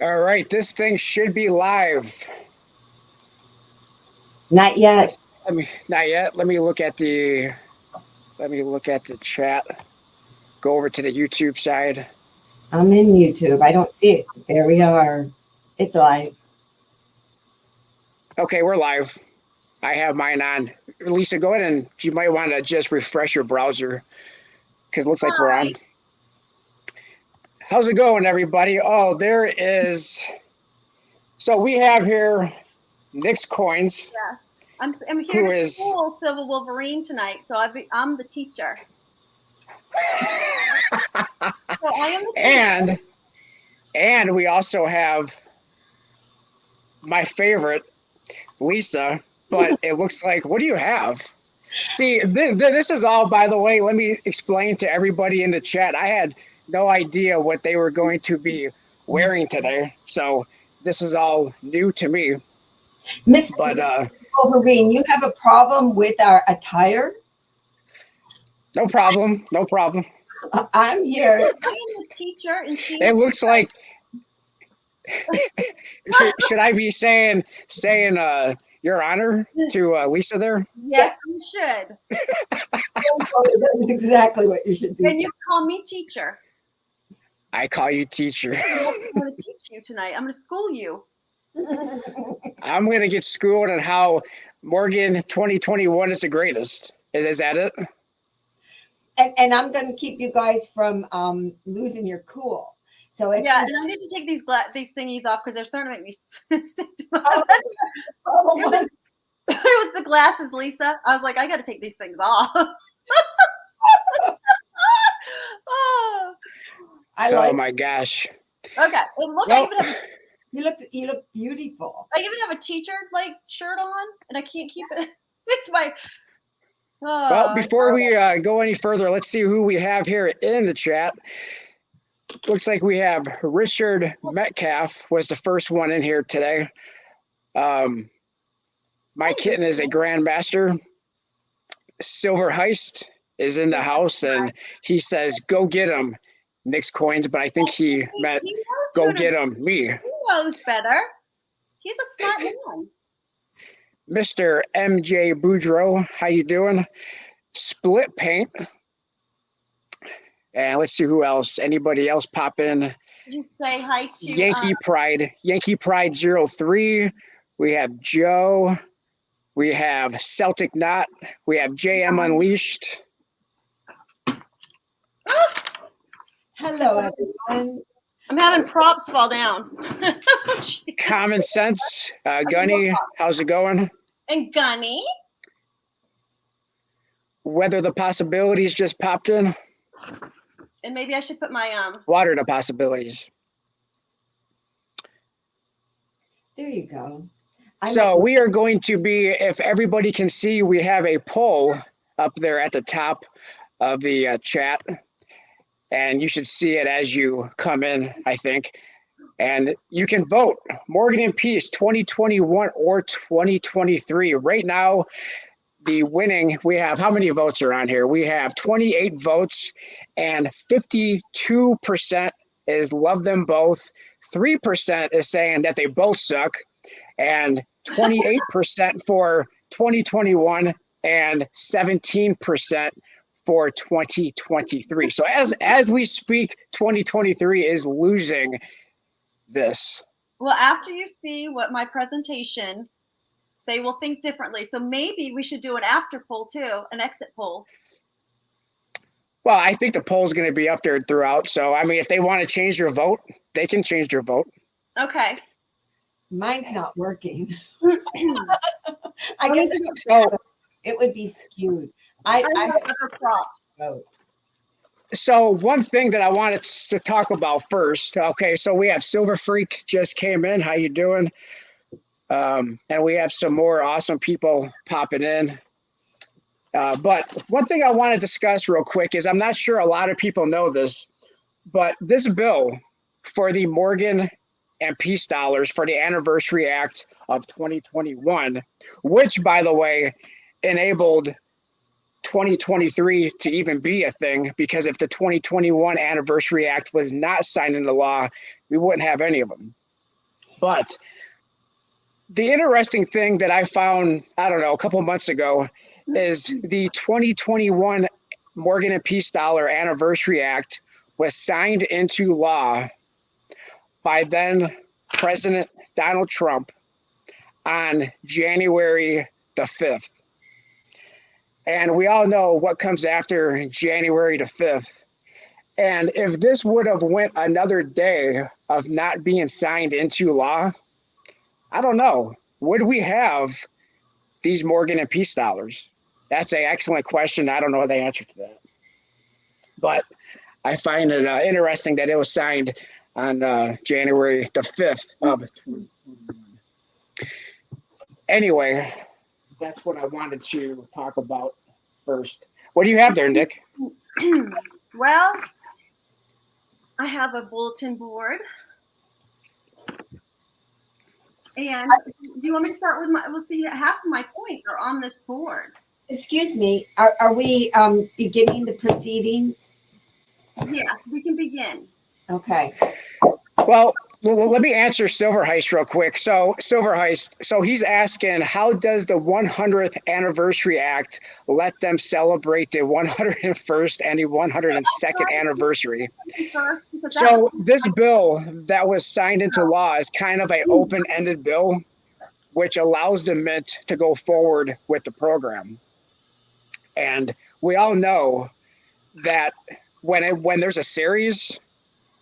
All right, this thing should be live. Not yet. Let me not yet. Let me look at the chat. Go over to the YouTube side. I'm in YouTube. I don't see it. There we are. It's live. Okay, we're live. I have mine on. Lisa, go ahead and you might want to just refresh your browser because it looks like we're on. How's it going, everybody? Oh, there is. So we have here Nick's Coins. Yes, I'm here Who to is school Silver Wolverine tonight, so I'm the teacher. So I am the teacher. and we also have my favorite, Lisa. But it looks like, what do you have? See, this is all, by the way, let me explain to everybody in the chat. I had no idea what they were going to be wearing today. So this is all new to me. Miss But Wolverine, you have a problem with our attire? no problem. No problem. I'm here. I am the teacher in chief. It looks like, should I be saying Your Honor to Lisa there? Yes, you should. That is exactly what you should be And saying. you call me teacher. I call you teacher. I'm going to teach you tonight. I'm going to school you. I'm going to get schooled on how Morgan 2021 is the greatest. Is that it? And I'm going to keep you guys from losing your cool. So if Yeah, and I need to take these thingies off because they're starting to make me stick to my was, it was the glasses, Lisa. I was like, I got to take these things off. Oh. Oh my gosh. Okay. And look, Well, you look beautiful. I even have a teacher like shirt on, and I can't keep it. It's my. Oh, well, before we go any further, let's see who we have here in the chat. Looks like we have Richard Metcalf was the first one in here today. My kitten is a grandmaster. Silver Heist is in the house, and he says, "Go get him." Nick's Coins, but I think he meant "Go get him." Me. He knows better. He's a smart man. Mr. MJ Boudreau, how you doing? Split Paint. And let's see who else. Anybody else pop in? Did you say hi to Yankee Pride 03. We have Joe. We have Celtic Knot. We have JM Unleashed. Hello, everyone. I'm having props fall down. Common Sense. Gunny, how's it going? And Gunny. Weather the Possibilities just popped in. And maybe I should put my Water the Possibilities. There you go. So we are going to be, if everybody can see, we have a poll up there at the top of the chat. And you should see it as you come in, I think. And you can vote Morgan and Peace 2021 or 2023. Right now, the winning, we have, how many votes are on here? We have 28 votes and 52% is love them both. 3% is saying that they both suck. And 28% for 2021 and 17% for 2023. So as we speak, 2023 is losing this. Well, after you see what my presentation, they will think differently. So maybe we should do an after poll too, an exit poll. Well, I think the poll is going to be up there throughout. So, I mean, if they want to change their vote, they can change their vote. Okay. Mine's not working. I guess it would be skewed. I have other props. So one thing that I wanted to talk about first, okay, so we have Silver Freak just came in. How you doing? And we have some more awesome people popping in. But one thing I want to discuss real quick is I'm not sure a lot of people know this, but this bill for the Morgan and Peace dollars for the Anniversary Act of 2021, which, by the way, enabled 2023 to even be a thing, because if the 2021 Anniversary Act was not signed into law, we wouldn't have any of them. But the interesting thing that I found, I don't know, a couple months ago is the 2021 Morgan and Peace Dollar Anniversary Act was signed into law by then President Donald Trump on January the 5th. And we all know what comes after January the 5th. And if this would have went another day of not being signed into law, I don't know, would we have these Morgan and Peace dollars? That's an excellent question. I don't know the answer to that. But I find it interesting that it was signed on January the 5th of 2021. Anyway, that's what I wanted to talk about first. What do you have there, Nick? Well, I have a bulletin board. And do you want me to start with we'll see, half of my points are on this board. Excuse me, are we beginning the proceedings? Yes, we can begin. Okay. Well, let me answer Silverheist real quick. So Silverheist, so he's asking, how does the 100th Anniversary Act let them celebrate the 101st and the 102nd anniversary? So this bill that was signed into law is kind of an open-ended bill, which allows the mint to go forward with the program. And we all know that when there's a series,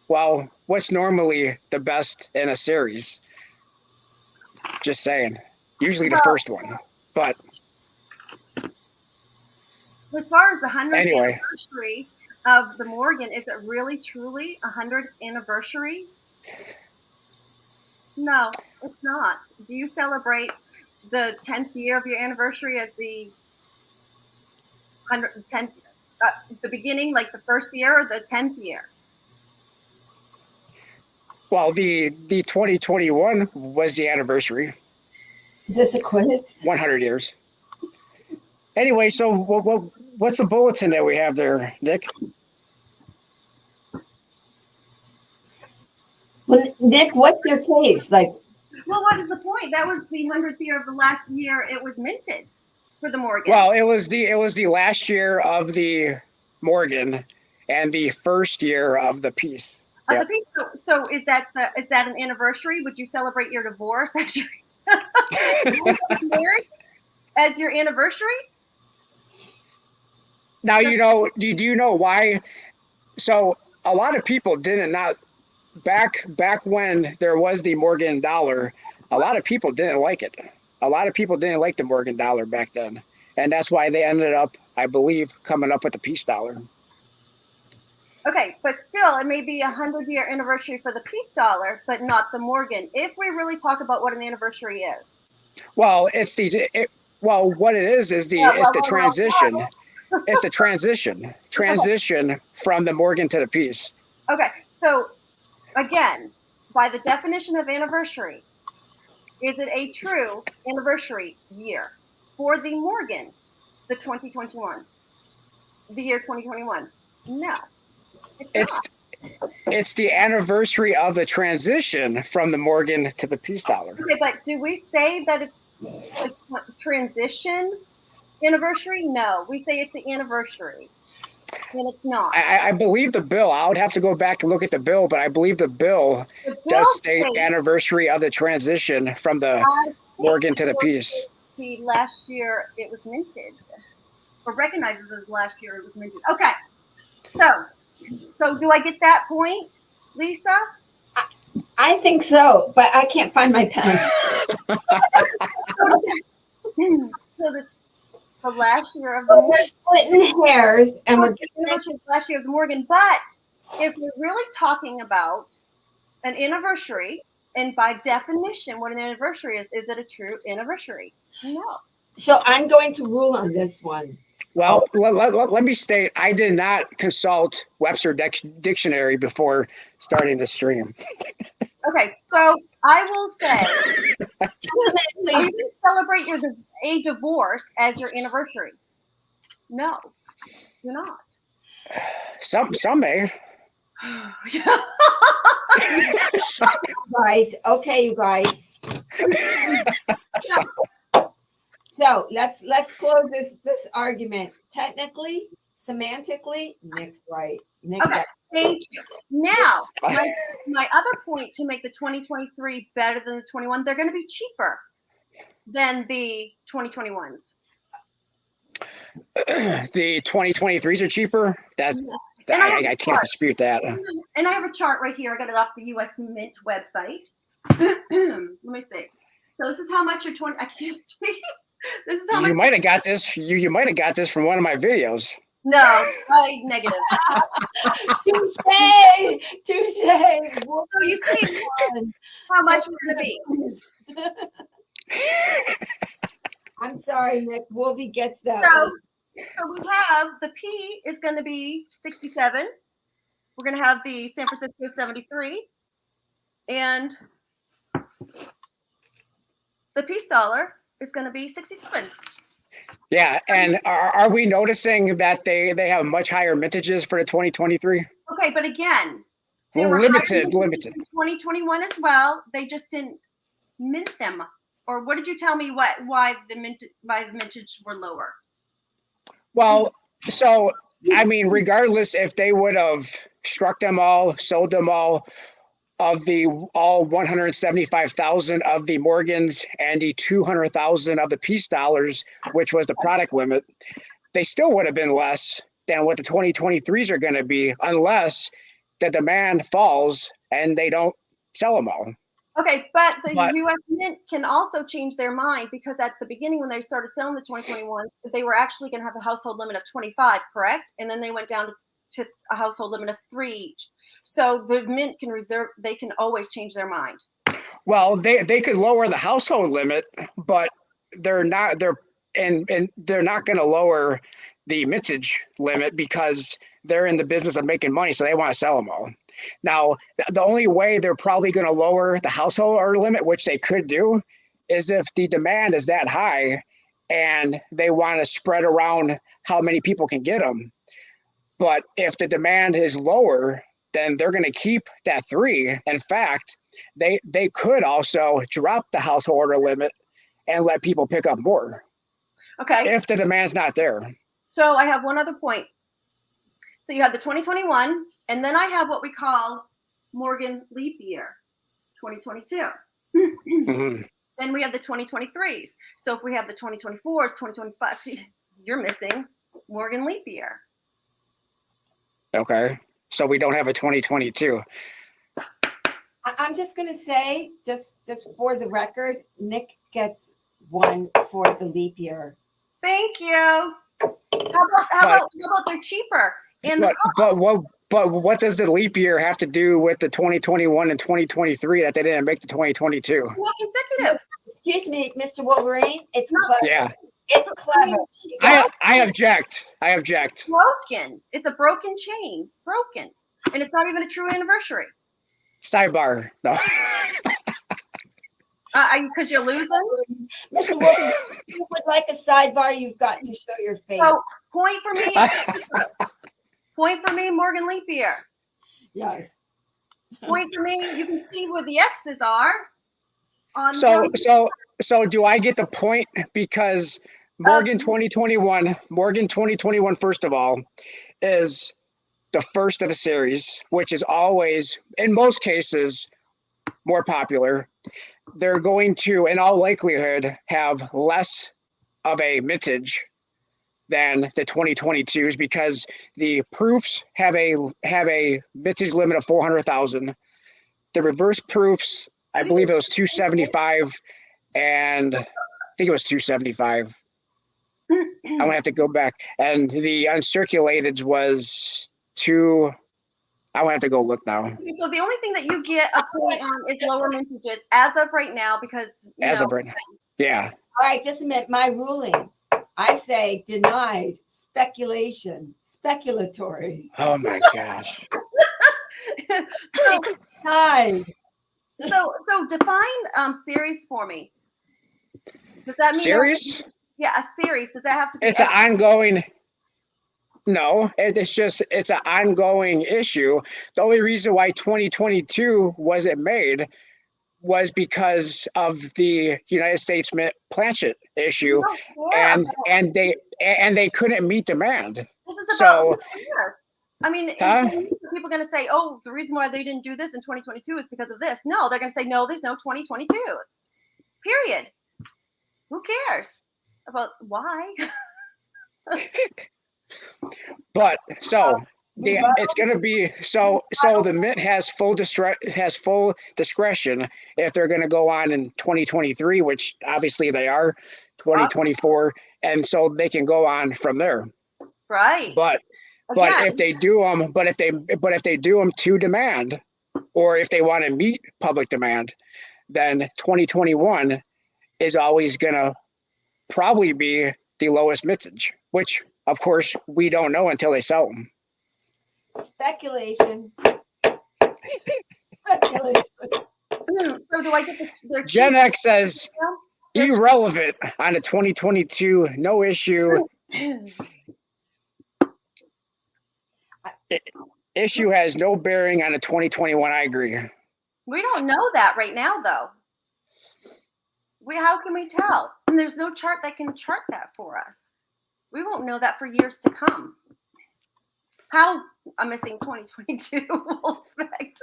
well, what's normally the best in a series? Just saying. Usually the first one. But as far as the 100th anyway. anniversary of the Morgan, is it really truly 100th anniversary? No, it's not. Do you celebrate the 10th year of your anniversary as the 10th, the beginning, like the first year, or the 10th year? Well, the 2021 was the anniversary. Is this a quiz? 100 years. Anyway, so what's the bulletin that we have there, Nick? Well, Nick, what's your case? Like, well, what is the point? That was the 100th year of the last year it was minted for the Morgan. Well, it was the last year of the Morgan and the first year of the peace. Yep. The peace. So is that an anniversary? Would you celebrate your divorce as your married as your anniversary? Now, you know, do you know why? So a lot of people didn't not back when there was the Morgan dollar, a lot of people didn't like it. A lot of people didn't like the Morgan dollar back then. And that's why they ended up, I believe, coming up with the peace dollar. Okay, but still, it may be a 100-year anniversary for the peace dollar, but not the Morgan. If we really talk about what an anniversary is. Well, what it is the transition. It's the transition from the Morgan to the peace. Okay, so again, by the definition of anniversary, is it a true anniversary year for the Morgan, the 2021, the year 2021? No, it's the anniversary of the transition from the Morgan to the peace dollar. Okay, but do we say that it's a transition anniversary? No, we say it's the anniversary, and it's not. I believe the bill. I would have to go back and look at the bill, but I believe the bill does state anniversary of the transition from the Morgan to the peace. The last year it was minted, or recognizes as last year it was minted. Okay, so do I get that point, Lisa? I think so, but I can't find my pen. So the last year of the Morgan. We're splitting hairs, and we're getting last year of the Morgan. But if we're really talking about an anniversary, and by definition, what an anniversary is it a true anniversary? No. So I'm going to rule on this one. Well, let me state, I did not consult Webster Dictionary before starting the stream. Okay, so I will say, you celebrate a divorce as your anniversary. No, you're not. Some may. Yeah. Guys, okay, you guys. So let's close this argument. Technically, semantically, Nick's right. Nick Okay, got thank you. Now, my other point to make the 2023 better than the 21, they're going to be cheaper than the 2021s. The 2023s are cheaper. That's Yes. And I can't dispute that. And I have a chart right here. I got it off the U.S. Mint website. Let me see. So this is how much your 20. I can't speak. This is how much. You might have got this. You might have got this from one of my videos. No, negative. touche. So you see how much we're going to be. I'm sorry, Nick. Wolvie gets that. So we have the P is going to be 67. We're going to have the San Francisco 73. And the Peace Dollar is going to be 67. Yeah, and are we noticing that they have much higher mintages for the 2023? Okay, but again, they Well, were limited. in 2021 as well. They just didn't mint them. Or what did you tell me? Why the mintage were lower? Well, so I mean, regardless if they would have struck them all, sold them all, of the all 175,000 of the Morgans and the 200,000 of the Peace Dollars, which was the product limit, they still would have been less than what the 2023s are going to be, unless the demand falls and they don't sell them all. Okay, but the U.S. Mint can also change their mind, because at the beginning when they started selling the 2021s, they were actually going to have a household limit of 25, correct? And then they went down to a household limit of 3 each. So the Mint can they can always change their mind. Well, they could lower the household limit, but they're not going to lower the mintage limit, because they're in the business of making money, so they want to sell them all. Now, the only way they're probably going to lower the household order limit, which they could do, is if the demand is that high and they want to spread around how many people can get them. But if the demand is lower, then they're going to keep that 3. In fact, they could also drop the household order limit and let people pick up more. Okay. If the demand's not there. So I have one other point. So you have the 2021, and then I have what we call Morgan leap year, 2022. Mm-hmm. Then we have the 2023s. So if we have the 2024s, 2025, you're missing Morgan leap year. Okay. So we don't have a 2022. I'm just going to say, just for the record, Nick gets 1 for the leap year. Thank you. How about they're cheaper? But what does the leap year have to do with the 2021 and 2023 that they didn't make the 2022? Well, consecutive. Excuse me, Mr. Wolverine. It's clever. Yeah. It's clever. I object. Broken. It's a broken chain. Broken. And it's not even a true anniversary. Sidebar. No. Because you're losing? Mr. Wolverine, if you would like a sidebar, you've got to show your face. So, point for me. Point for me, Morgan leap year. Yes. Point for me. You can see where the X's are. So do I get the point? Because Morgan 2021, first of all, is the first of a series, which is always, in most cases, more popular. They're going to, in all likelihood, have less of a mintage than the 2022s, because the proofs have a mintage limit of 400,000. The reverse proofs, I believe it was 275, and I think it was 275. I'm gonna have to go back. And the uncirculated was 2. I will have to go look now. So the only thing that you get a point on is lower mintages as of right now, because of right now. Yeah. All right, just a minute. My ruling. I say denied, speculatory. Oh my gosh. So denied. So define series for me. Does that mean series? Yeah, a series. Does that have to be? It's an ongoing. No, it's an ongoing issue. The only reason why 2022 wasn't made was because of the United States Mint Planchet We issue, don't care and about. and they couldn't meet demand. This is about So, who cares. I mean, in huh? 10 years, are people going to say, "Oh, the reason why they didn't do this in 2022 is because of this"? No, they're going to say, "No, there's no 2022s." Period. Who cares about why? But so Rebuttal? it's going to be so the Mint has full discretion if they're going to go on in 2023, which obviously they are, 2024, and so they can go on from there. Right. But Again, if they do them, but if they do them to demand, or if they want to meet public demand, then 2021 is always going to probably be the lowest mintage, which of course we don't know until they sell them. Speculation. Speculation. so do I get their Gen cheap? X says They're irrelevant on a 2022, no issue. Issue has no bearing on a 2021. I agree. We don't know that right now, though. How can we tell? And there's no chart that can chart that for us. We won't know that for years to come. How I'm missing 2022 will affect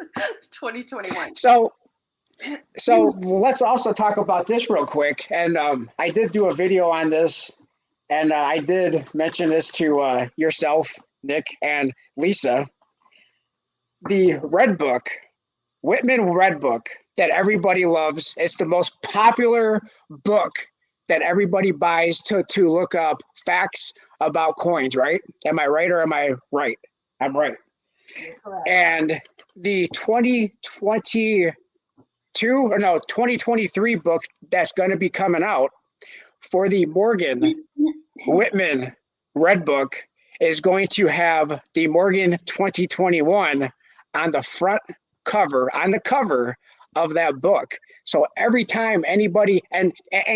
2021. So let's also talk about this real quick. And I did do a video on this, and I did mention this to yourself, Nick, and Lisa. The Red Book, Whitman Red Book, that everybody loves. It's the most popular book that everybody buys to look up facts about coins, right? Am I right or am I right? I'm right. You're correct. And the 2023 book that's going to be coming out for the Morgan Whitman Red Book is going to have the Morgan 2021 on the front cover, on the cover of that book. So every time anybody, and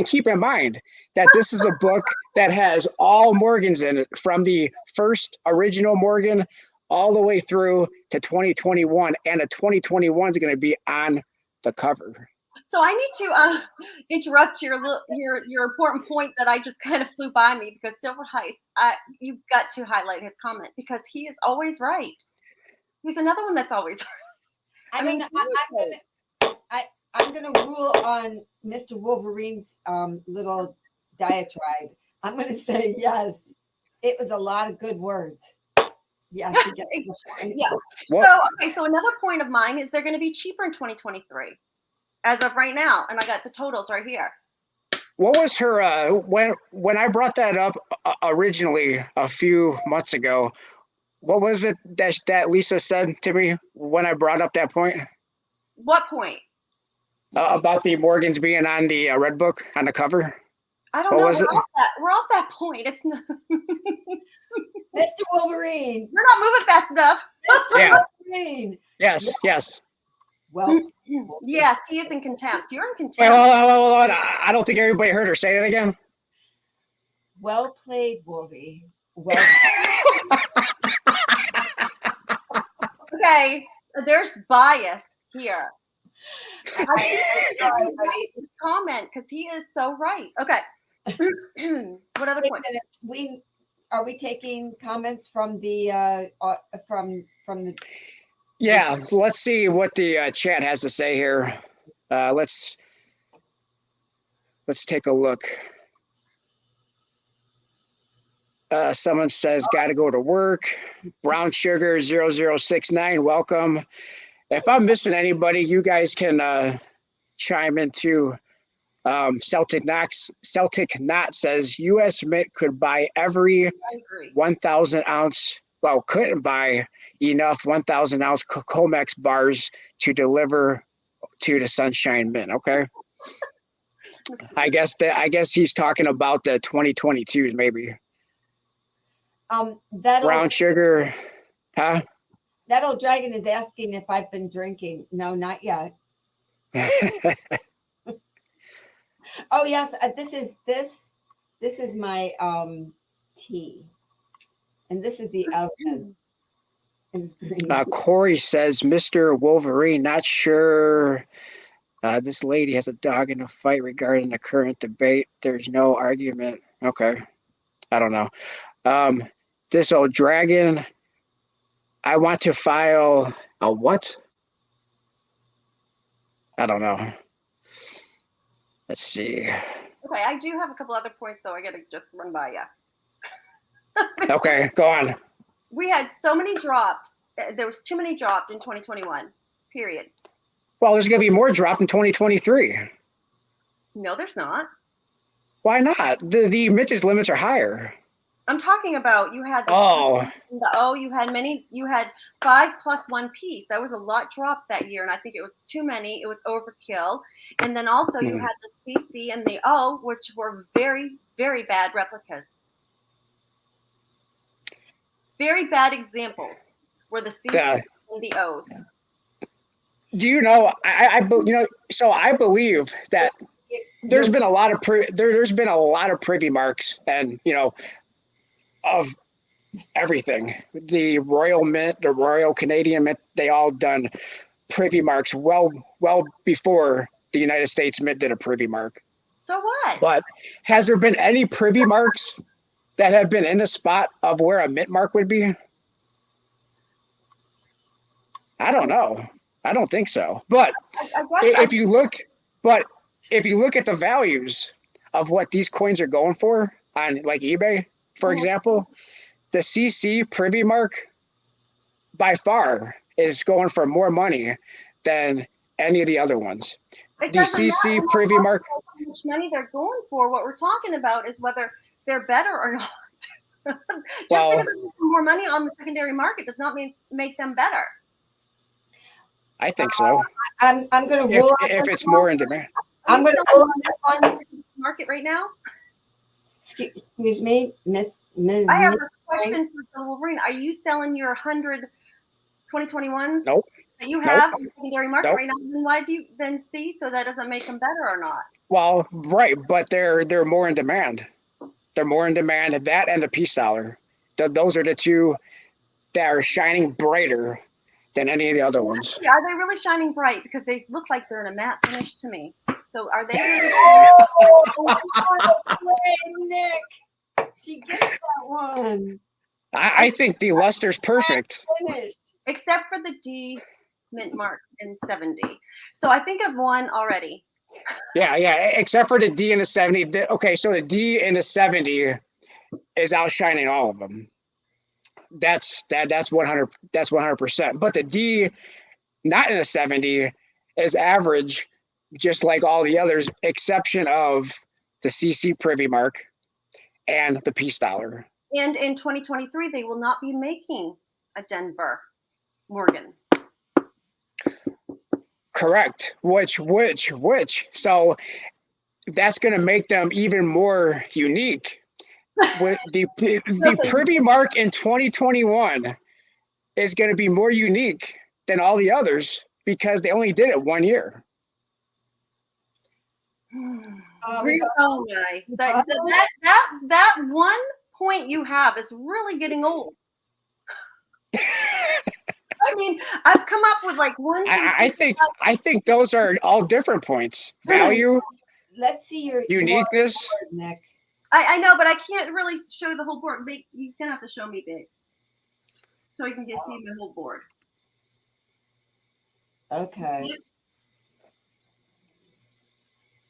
keep in mind that this is a book that has all Morgans in it, from the first original Morgan all the way through to 2021, and the 2021 is going to be on the cover. So I need to interrupt your important point that I just kind of flew by me, because Silver Heist, you've got to highlight his comment, because he is always right. He's another one that's always right. I'm gonna rule on Mr. Wolverine's little diatribe. I'm gonna say yes. It was a lot of good words. Yes, you get the point. Yeah. So another point of mine is they're going to be cheaper in 2023, as of right now, and I got the totals right here. What was her when I brought that up originally a few months ago? What was it that Lisa said to me when I brought up that point? What point? About the Morgans being on the Red Book on the cover? I don't What know. was it? We're off that point. It's not. Mr. Wolverine. We're not moving fast enough. Mr. Yeah. Wolverine. Yes. Well, Yes, he is in contempt. You're in contempt. Wait, hold on. I don't think everybody heard her say it again. well played, Wolvie. Well Okay, there's bias here. I his comment, because he is so right. Okay. What other Wait a point? minute. Are we taking comments from the from the Yeah, let's see what the chat has to say here. Let's take a look. Someone says, got to go to work. Brown Sugar 0069, welcome. If I'm missing anybody, you guys can chime in too. Celtic Knot says U.S. Mint could buy every 1,000 ounce, well, couldn't buy enough 1,000 ounce Comex bars to deliver to the Sunshine Mint. Okay. I guess he's talking about the 2022s maybe. Brown Sugar, huh? That old dragon is asking if I've been drinking. No, not yet. Oh yes, this is my tea. And this is the evidence. It's green too. Corey says, Mr. Wolverine, not sure. This lady has a dog in a fight regarding the current debate. There's no argument. Okay. I don't know. This old dragon, I want to file a what? I don't know. Let's see. Okay, I do have a couple other points, though. I got to just run by you. Okay, go on. We had so many dropped. There was too many dropped in 2021, period. Well, there's going to be more dropped in 2023. No, there's not. Why not? The Mintage limits are higher. I'm talking about you had you had 5 plus 1 piece. That was a lot dropped that year, and I think it was too many. It was overkill. And then also you had the CC and the O, which were very, very bad replicas. Very bad examples were the CC and the O's. Do you know? So I believe that there's been a lot of there's been a lot of privy marks, and of everything. The Royal Mint, the Royal Canadian Mint, they all done privy marks well before the United States Mint did a privy mark. So what? But has there been any privy marks that have been in the spot of where a mint mark would be? I don't know. I don't think so. But if you look at the values of what these coins are going for on like eBay, for example, the CC privy mark by far is going for more money than any of the other ones. The CC privy mark. How much money they're going for? What we're talking about is whether they're better or not. Just because there's more money on the secondary market does not make them better. I think so. I'm going to rule if it's more in demand. I'm going to rule on this one. Market right now. Excuse me, Miss. I have a question for Wolverine. Are you selling your 100 2021s? Nope. That you have in the secondary market right now? Then why do you then see? So that doesn't make them better or not? Well, right, but they're more in demand. They're more in demand. That and the peace dollar. Those are the two that are shining brighter than any of the other ones. Yeah, are they really shining bright? Because they look like they're in a matte finish to me. So are they? Nick, she gets that one. I think the luster's perfect. Except for the D mint mark in 70. So I think of one already. Yeah, except for the D in the 70. Okay, so the D in the 70 is outshining all of them. That's 100. That's 100%. But the D, not in a 70, is average, just like all the others, exception of the CC privy mark and the peace dollar. And in 2023, they will not be making a Denver Morgan. Correct. Which. So that's going to make them even more unique. With the privy mark in 2021 is going to be more unique than all the others because they only did it 1 year. That 1 point you have is really getting old. I mean, I've come up with like 1, 2, 3, I think those are all different points. Value. Let's see your uniqueness. Board, Nick. I know, but I can't really show the whole board. You're gonna have to show me big, so you can see my whole board. Okay.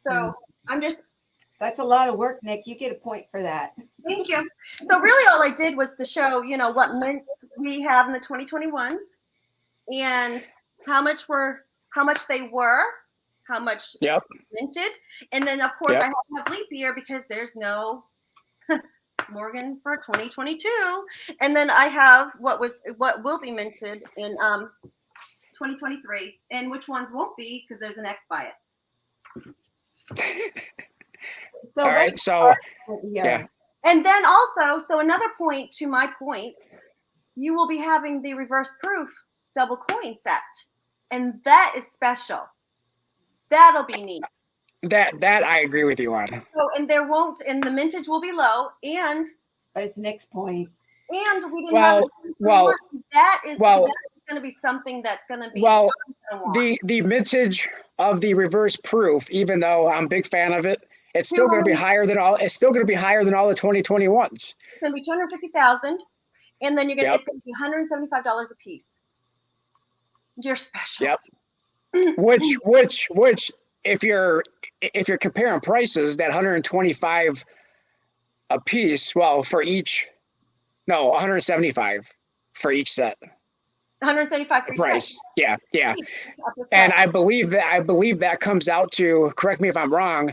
So I'm just. That's a lot of work, Nick. You get a point for that. Thank you. So really, all I did was to show, what mints we have in the 2021s, and how much they were, how much minted, and then of course I have to have leap year because there's no Morgan for 2022, and then I have what will be minted in 2023, and which ones won't be because there's an X by it. So all right, so and then also, so another point to my points, you will be having the reverse proof double coin set, and that is special. That'll be neat. That I agree with you on. So, and the mintage will be low, but it's Nick's point. And we didn't have Well, that is well, going to be something that's going to be well, I'm gonna want. the mintage of the reverse proof, even though I'm a big fan of it, it's still going to be 200 higher than all. It's still going to be higher than all the 2021s. It's going to be 250,000, and then Yep. it's going to be $175 a piece. You're special. Yep. Which, if you're comparing prices, that 125 a piece, well, for each, no, 175 for each set. 175 for each Price. set. Yeah. Piece of the set. And I believe that comes out to, correct me if I'm wrong,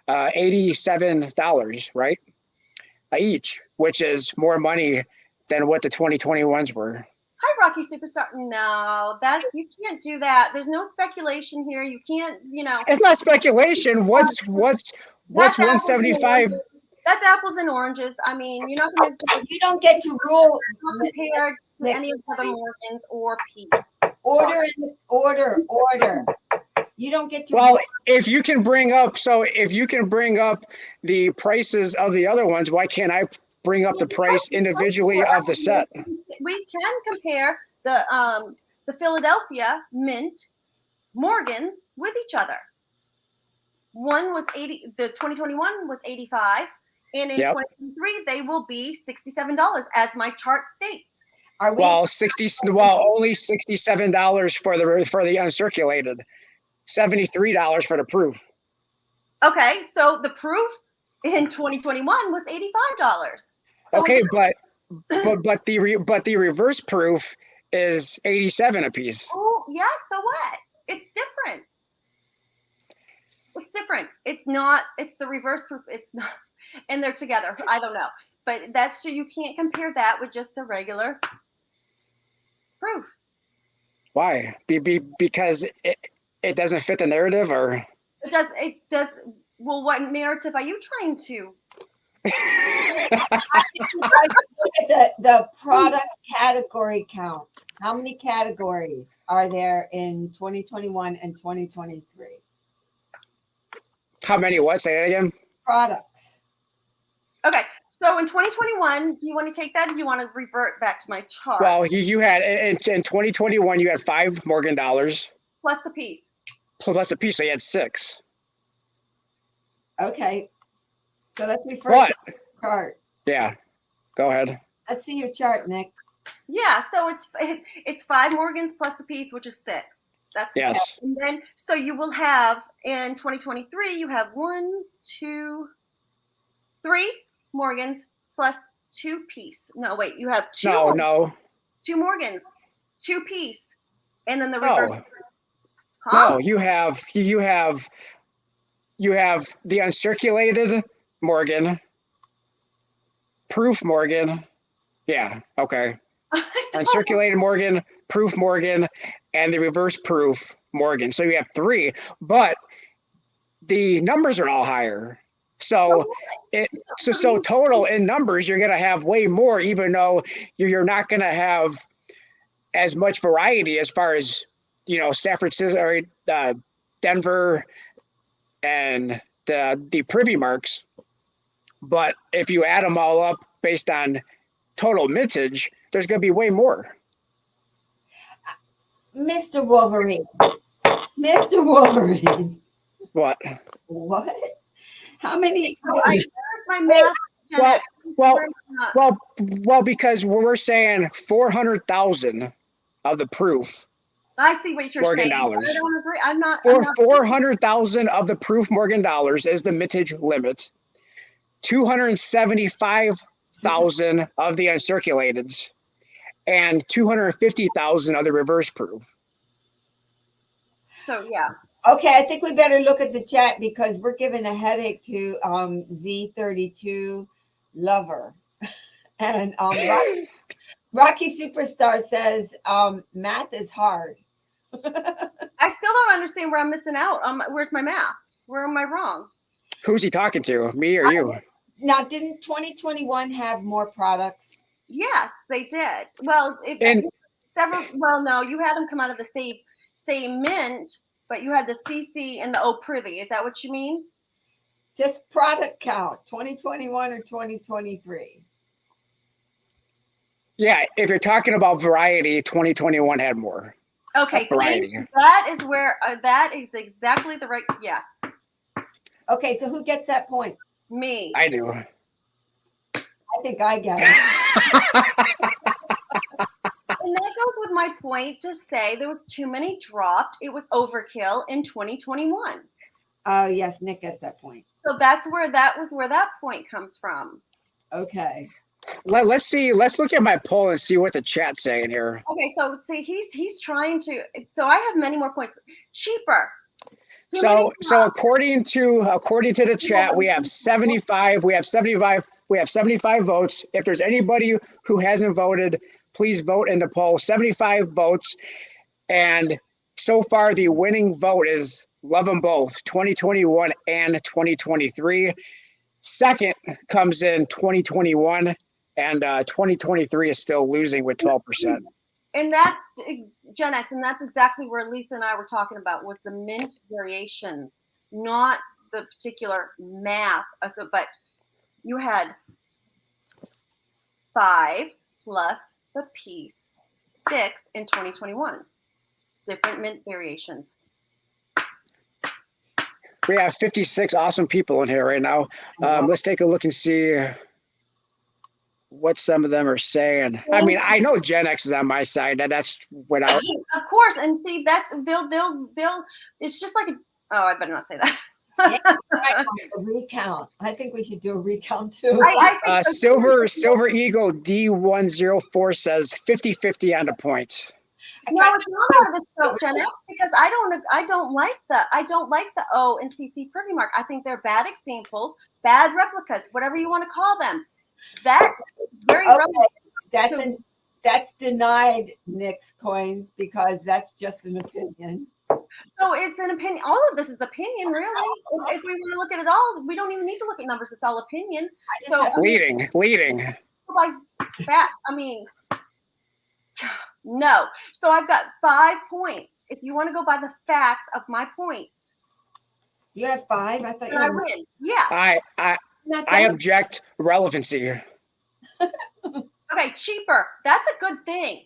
$87, right? Each, which is more money than what the 2021s were. Hi, Rocky Superstar. No, you can't do that. There's no speculation here. You can't, It's not speculation. What's 175? That's apples and oranges. I mean, you're not going to. You don't get to rule. Compared to any of the other Morgans or Pete's. Order. You don't get to. Well, if you can bring up the prices of the other ones, why can't I bring up the price individually of the set? We can compare the Philadelphia Mint Morgans with each other. One was 80. The 2021 was 85, and in 2023 they will be $67, as my chart states. Are we? Well, only $67 for the uncirculated, $73 for the proof. Okay, so the proof in 2021 was $85. So okay, but the reverse proof is 87 a piece. Oh yeah, so what? It's different. It's different. It's not. It's the reverse proof. It's not, and they're together. I don't know, but that's true. You can't compare that with just a regular proof. Why? Because it doesn't fit the narrative, or it does. It does. Well, what narrative are you trying to? the product category count. How many categories are there in 2021 and 2023? How many? What? Say it again. Products. Okay, so in 2021, do you want to take that, or do you want to revert back to my chart? Well, you had in 2021, you had 5 Morgan dollars plus the piece. Plus a piece, so you had 6. Okay, so let's refer to the chart. Yeah, go ahead. Let's see your chart, Nick. Yeah, so it's 5 Morgans plus the piece, which is 6. That's yes. Okay. And then so you will have in 2023, you have 1, 2, 3 Morgans plus 2 piece. No, wait, you have 2. No. 2 Morgans, 2 piece, and then the reverse. No. Huh? No, you have the uncirculated Morgan, proof Morgan. Yeah, okay. Uncirculated Morgan, proof Morgan, and the reverse proof Morgan. So you have 3, but the numbers are all higher. So so total in numbers, you're going to have way more, even though you're not going to have as much variety as far as, San Francisco or Denver and the privy marks. But if you add them all up based on total mintage, there's going to be way more. Mr. Wolverine. What? How many? Where's my math? Well, because we're saying 400,000 of the proof. I see what you're Morgan saying. Dollars. I don't agree. I'm not. 400,000 of the proof Morgan dollars is the mintage limit. 275,000 of the uncirculateds, and 250,000 of the reverse proof. So yeah. Okay, I think we better look at the chat because we're giving a headache to Z32 Lover. And Rocky Superstar says math is hard. I still don't understand where I'm missing out. Where's my math? Where am I wrong? Who's he talking to? Me or you? Now, didn't 2021 have more products? Yes, they did. Well, no, you had them come out of the same mint, but you had the CC and the O Privy. Is that what you mean? Just product count, 2021 or 2023? Yeah, if you're talking about variety, 2021 had more Okay, variety. that is where that is exactly the right. Yes, Okay, so who gets that point? me. I do. I think I get it. And that goes with my point to say there was too many dropped. It was overkill in 2021. Oh, yes, Nick gets that point. So that's where that point comes from. Okay. Let's see. Let's look at my poll and see what the chat's saying here. Okay, so see, he's trying to. So I have many more points. Cheaper. So according to the chat, we have 75. We have 75. We have 75 votes. If there's anybody who hasn't voted, please vote in the poll. 75 votes, and so far the winning vote is Love Them Both, 2021 and 2023. Second comes in 2021, and 2023 is still losing with 12%. And that's Gen X, and that's exactly where Lisa and I were talking about was the mint variations, not the particular math. So, but you had 5 plus the piece 6 in 2021, different mint variations. We have 56 awesome people in here right now. Let's take a look and see what some of them are saying. I mean, I know Gen X is on my side. That's without. Of course, and see, that's they'll. It's just like I better not say that. A recount. I think we should do a recount too. I think Silver Eagle D104 says 50-50 on the points. No, it's not out of the scope, Gen X, because I don't like the O and CC Privy Mark. I think they're bad examples, bad replicas, whatever you want to call them. That's very relevant. That's denied Nick's coins because that's just an opinion. So it's an opinion. All of this is opinion, really. If we want to look at it all, we don't even need to look at numbers. It's all opinion. So leading. By facts, I mean, no. So I've got 5 points. If you want to go by the facts of my points, you have 5. I thought I win. Yeah. I object relevancy. Okay, cheaper. That's a good thing.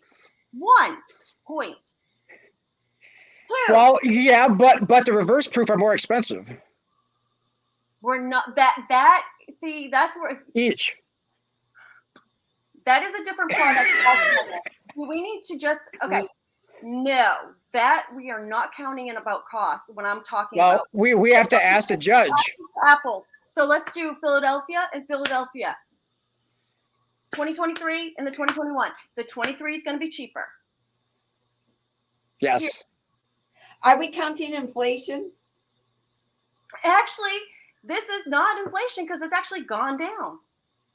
1 point. 2. Well, yeah, but the reverse proof are more expensive. We're not that. See, that's where each. That is a different product. We need to just No, that we are not counting in about costs when I'm talking about. Well, we have to ask the judge. Apples. So let's do Philadelphia and Philadelphia. 2023 and the 2021. The 23 is going to be cheaper. Yes. Here. Are we counting inflation? Actually, this is not inflation because it's actually gone down.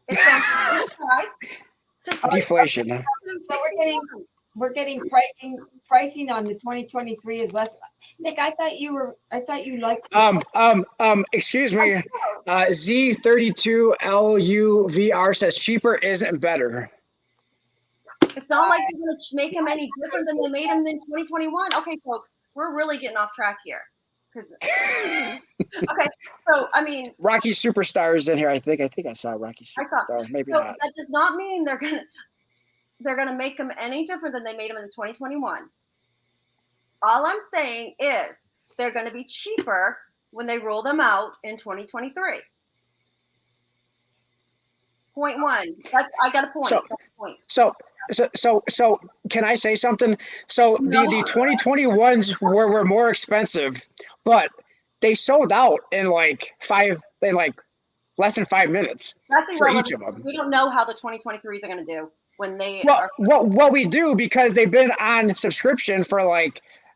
It's gone from deflation. So we're getting pricing on the 2023 is less. Nick, I thought you liked. Excuse me. Z32LUVR says cheaper isn't better. It's not like you're going to make them any different than they made them in 2021. Okay, folks, we're really getting off track here. Okay, so I mean, Rocky Superstar is in here. I think I saw Rocky Superstar. Maybe so not. That does not mean they're gonna make them any different than they made them in 2021. All I'm saying is they're going to be cheaper when they roll them out in 2023. Point 1. I got a point. So can I say something? So the 2021s were more expensive, but they sold out in less than 5 minutes for each of them. We don't know how the 2023s are going to do when they Well, we do because they've been on subscription for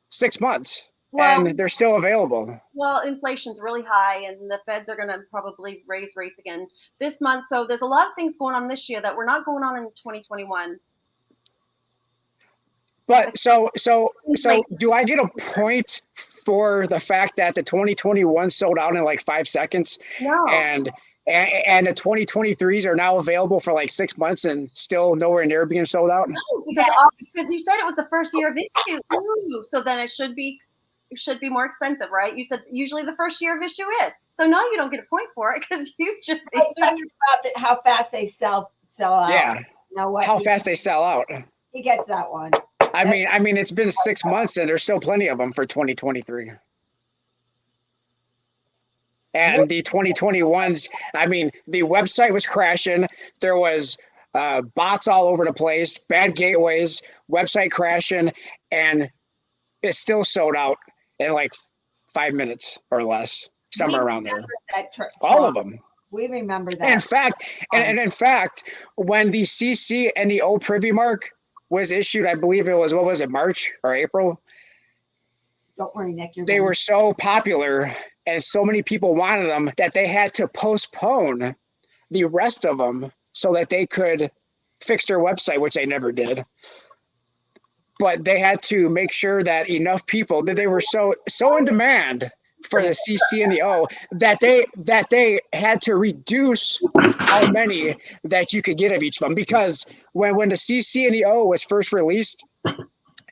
6 months and they're still available. Well, inflation's really high and the feds are going to probably raise rates again this month. So there's a lot of things going on this year that were not going on in 2021. But so do I get a point for the fact that the 2021 sold out in 5 seconds? No. And the 2023s are now available for 6 months and still nowhere near being sold out? No, because you said it was the first year of issue. Ooh, so then it should be more expensive, right? You said usually the first year of issue is. So now you don't get a point for it because you just talking about how fast they sell out. Yeah. know what? how fast they sell out. He gets that one. I mean, it's been 6 months and there's still plenty of them for 2023. And the 2021s, I mean, the website was crashing. There was bots all over the place, bad gateways, website crashing, and it still sold out in like 5 minutes or less, somewhere around there. All of them. We remember that. In fact, and in fact, when the CC and the old privy mark was issued, I believe it was, what was it, March or April? Don't worry, Nick. They were so popular and so many people wanted them that they had to postpone the rest of them so that they could fix their website, which they never did. But they had to make sure that enough people, that they were so in demand for the CC and the O, that they had to reduce how many that you could get of each of them. Because when the CC and the O was first released,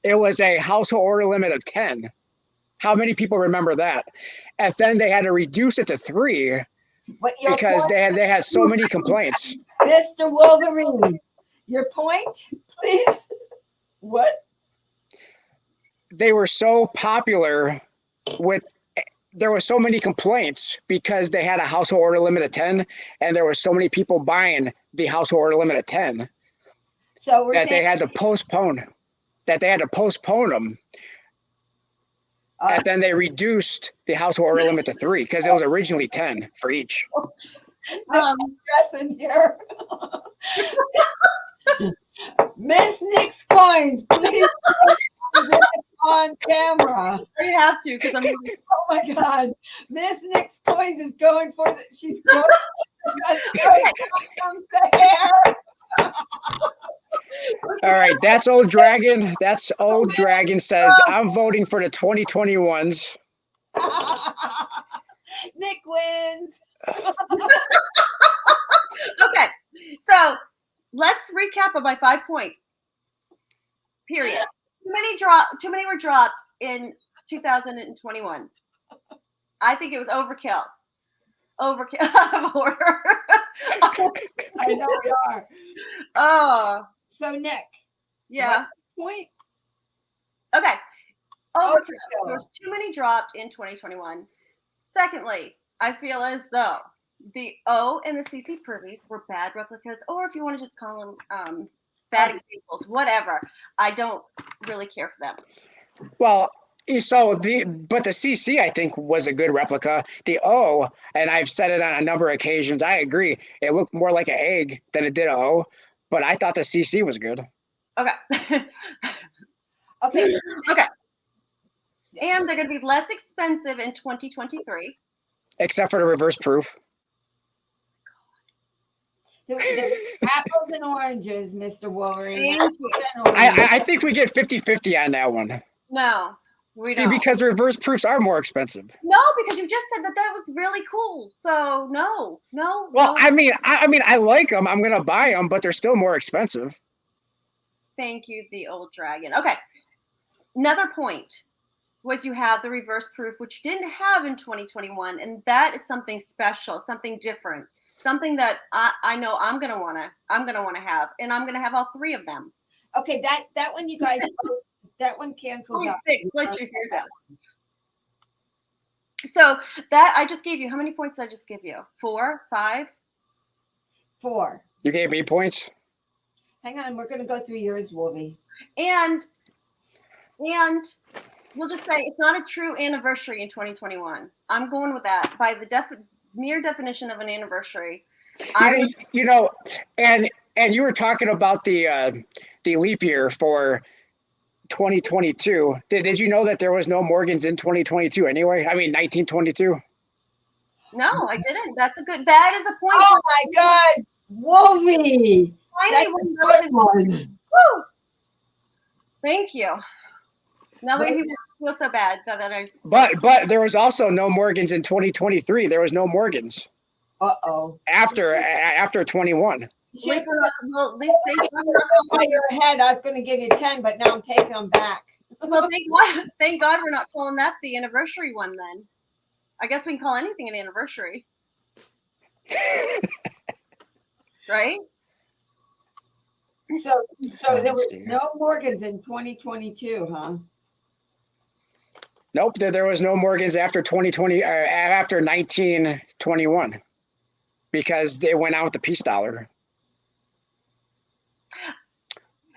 it was a household order limit of 10. How many people remember that? And then they had to reduce it to 3 because they had so many complaints. Mr. Wolverine, your point, please. What? They were so popular there were so many complaints because they had a household order limit of 10 and there were so many people buying the household order limit of 10. So that they had to postpone them. And then they reduced the household order limit to 3 because it was originally 10 for each. Stressing here. Miss Nick's coins, please. On camera. You have to, because I'm. Oh my God, Miss Nick's coins is going for the. She's going from the hair. All right, that's Old Dragon. That's Old Dragon says, I'm voting for the 2021s. Nick wins. Okay, so let's recap of my 5 points. Period. Too many were dropped in 2021. I think it was overkill. Overkill out of order. I know we are. Oh. So Nick. Yeah. Point. Okay. Overkill. There's too many dropped in 2021. Secondly, I feel as though the O and the CC privies were bad replicas, or if you want to just call them bad examples, whatever. I don't really care for them. Well, so but the CC I think was a good replica. The O, and I've said it on a number of occasions, I agree. It looked more like an egg than it did an O, but I thought the CC was good. Okay. Okay. Okay. And they're going to be less expensive in 2023. Except for the reverse proof. The apples and oranges, Mr. Wolverine. I think we get 50-50 on that one. No, we don't. Because reverse proofs are more expensive. No, because you just said that was really cool. So no. Well, no. I mean, I like them. I'm gonna buy them, but they're still more expensive. Thank you, the Old Dragon. Okay. Another point was you have the reverse proof, which you didn't have in 2021, and that is something special, something different. Something that I know I'm gonna wanna have, and I'm gonna have all 3 of them. Okay, that one you guys, that one cancels out. 6. Let you hear that. So that I just gave you. How many points did I just give you? 4, 5, 4. You gave me points. Hang on, we're gonna go through yours, Wolvie. And we'll just say it's not a true anniversary in 2021. I'm going with that by the mere definition of an anniversary. And you were talking about the leap year for 2022. Did you know that there was no Morgans in 2022 anyway? I mean, 1922. No, I didn't. That is a point. Oh my God, Wolvie! Finally, one. Woo! Thank you. Now that he feels so bad that I. But there was also no Morgans in 2023. There was no Morgans. After 21. Well, these things your head. I was going to give you 10, but now I'm taking them back. Well, thank God we're not calling that the anniversary one then. I guess we can call anything an anniversary. Right? So there was no Morgans in 2022, huh? Nope, there was no Morgans after 2020, after 1921, because they went out with the peace dollar.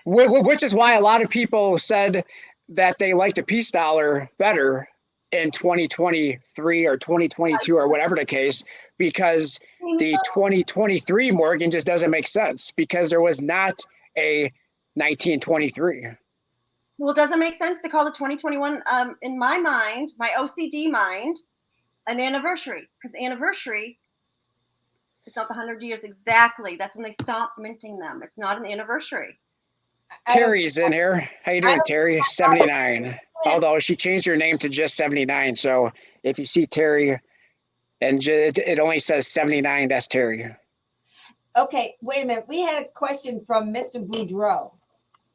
Which is why a lot of people said that they liked the peace dollar better in 2023 or 2022 or whatever the case, because the 2023 Morgan just doesn't make sense because there was not a 1923. Well, does it make sense to call the 2021, in my mind, my OCD mind, an anniversary? Because anniversary, it's not the 100 years exactly. That's when they stopped minting them. It's not an anniversary. Terry's in here. How you doing, Terry? 79. Although she changed her name to just 79. So if you see Terry and it only says 79, that's Terry. Okay, wait a minute. We had a question from Mr. Boudreau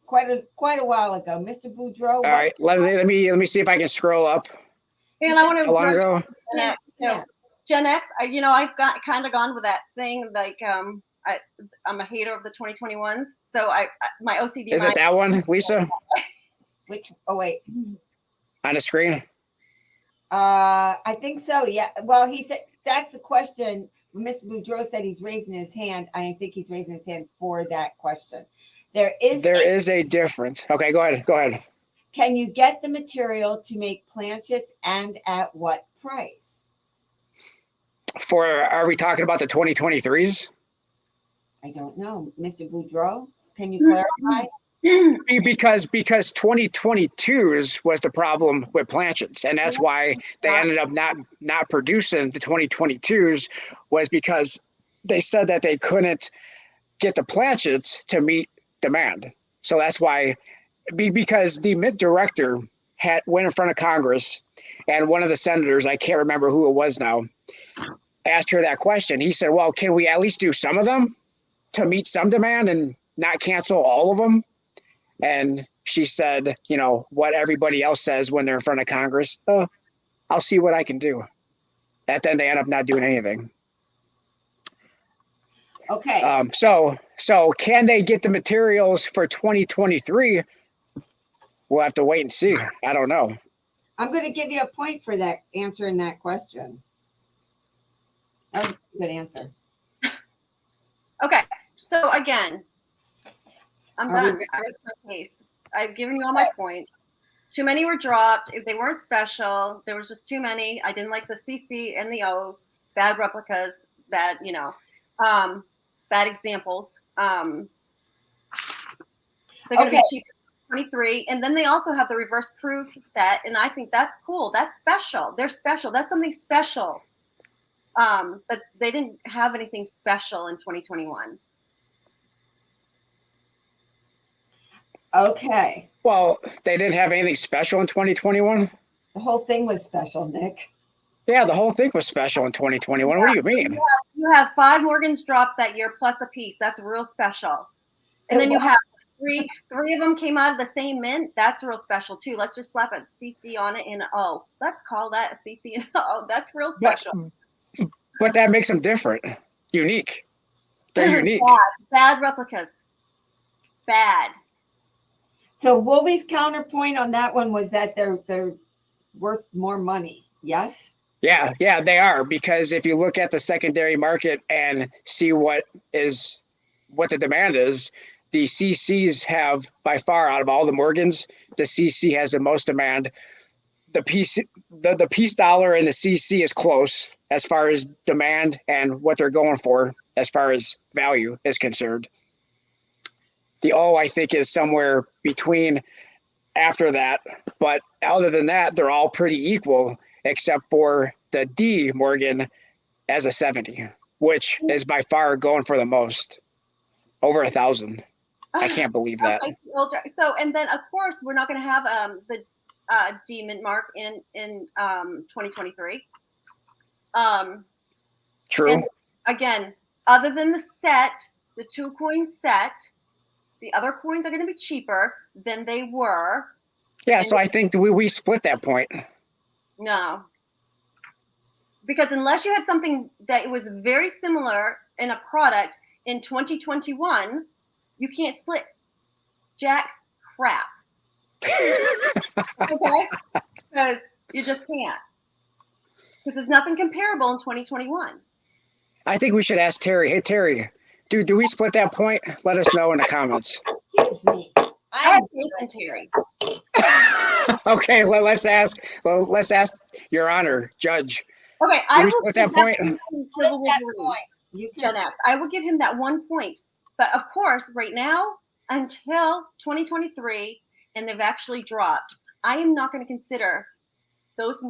quite a while ago. Mr. Boudreau. All right, let me see if I can scroll up. And I want to How long ago? Gen X. I've kind of gone with that thing. Like, I'm a hater of the 2021s. So my OCD. Is it that one, Lisa? Which? Oh wait. On the screen. I think so. Yeah. Well, he said that's the question. Mr. Boudreau said he's raising his hand. I think he's raising his hand for that question. There is a difference. Okay, go ahead. Can you get the material to make planchets and at what price? Are we talking about the 2023s? I don't know. Mr. Boudreau, can you clarify? Because 2022s was the problem with planchets, and that's why they ended up not producing the 2022s, was because they said that they couldn't get the planchets to meet demand. So that's why, because the mint director went in front of Congress, and one of the senators, I can't remember who it was now, asked her that question. He said, well, can we at least do some of them to meet some demand and not cancel all of them? And she said, what everybody else says when they're in front of Congress, oh, I'll see what I can do. And then they end up not doing anything. Okay. So can they get the materials for 2023? We'll have to wait and see. I don't know. I'm going to give you a point for that answering that question. That was a good answer. Okay. So again, I'm done. I've given you all my points. Too many were dropped. If they weren't special, there was just too many. I didn't like the CC and the O's. Bad replicas. Bad, bad examples. They're going to be cheap. 23, and then they also have the reverse proof set, and I think that's cool. That's special. They're special. That's something special. But they didn't have anything special in 2021. Okay. Well, they didn't have anything special in 2021. The whole thing was special, Nick. Yeah, the whole thing was special in 2021. What do you mean? You have 5 Morgans dropped that year plus a piece. That's real special. And then you have three of them came out of the same mint. That's real special too. Let's just slap a CC on it and an O. Let's call that a CC and an O. That's real special. But that makes them different, unique. They're unique. Bad replicas. Bad. So Wolvie's counterpoint on that one was that they're worth more money. Yes. Yeah, they are, because if you look at the secondary market and see what the demand is, the CCs have, by far, out of all the Morgans, the CC has the most demand. The peace dollar and the CC is close as far as demand and what they're going for as far as value is concerned. The O, I think, is somewhere between after that. But other than that, they're all pretty equal, except for the D Morgan as a 70, which is by far going for the most, over 1,000. I can't believe that. Okay, so, and then of course we're not going to have the D mint mark in 2023. True. And again, other than the set, the 2-coin set, the other coins are going to be cheaper than they were. Yeah, so I think we split that point. No. Because unless you had something that was very similar in a product in 2021, You can't split jack crap. Okay? Because you just can't. Because there's nothing comparable in 2021. I think we should ask Terry. Hey, Terry, do we split that point? Let us know in the comments. Excuse me. I have faith in Terry. Okay, let's ask. Well, let's ask Your Honor, Judge. Okay, Do we split that point? Civil Wolverine. You can Gen X. I will give him that 1 point. But of course, right now, until 2023, and they've actually dropped, I am not going to consider those.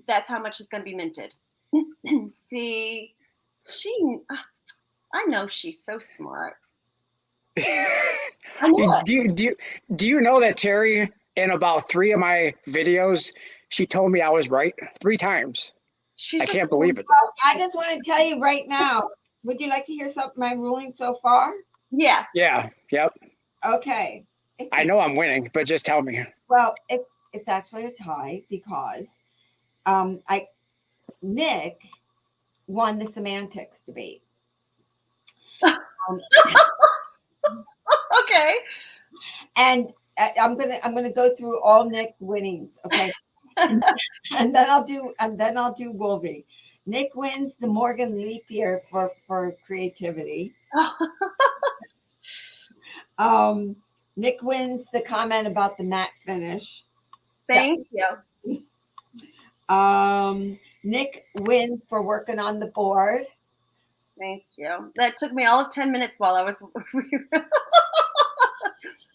That's how much is going to be minted. See, I know she's so smart. I know it. Do you know that Terry, in about 3 of my videos, she told me I was right 3 times. I can't believe it. I just want to tell you right now. Would you like to hear my ruling so far? Yes. Yeah. Yep. Okay. I know I'm winning, but just tell me. Well, it's actually a tie because Nick won the semantics debate. Okay. And I'm gonna go through all Nick's winnings, okay? and then I'll do Wolvie. Nick wins the Morgan leap year for creativity. Nick wins the comment about the matte finish. Thank you. Nick wins for working on the board. Thank you. That took me all of 10 minutes while I was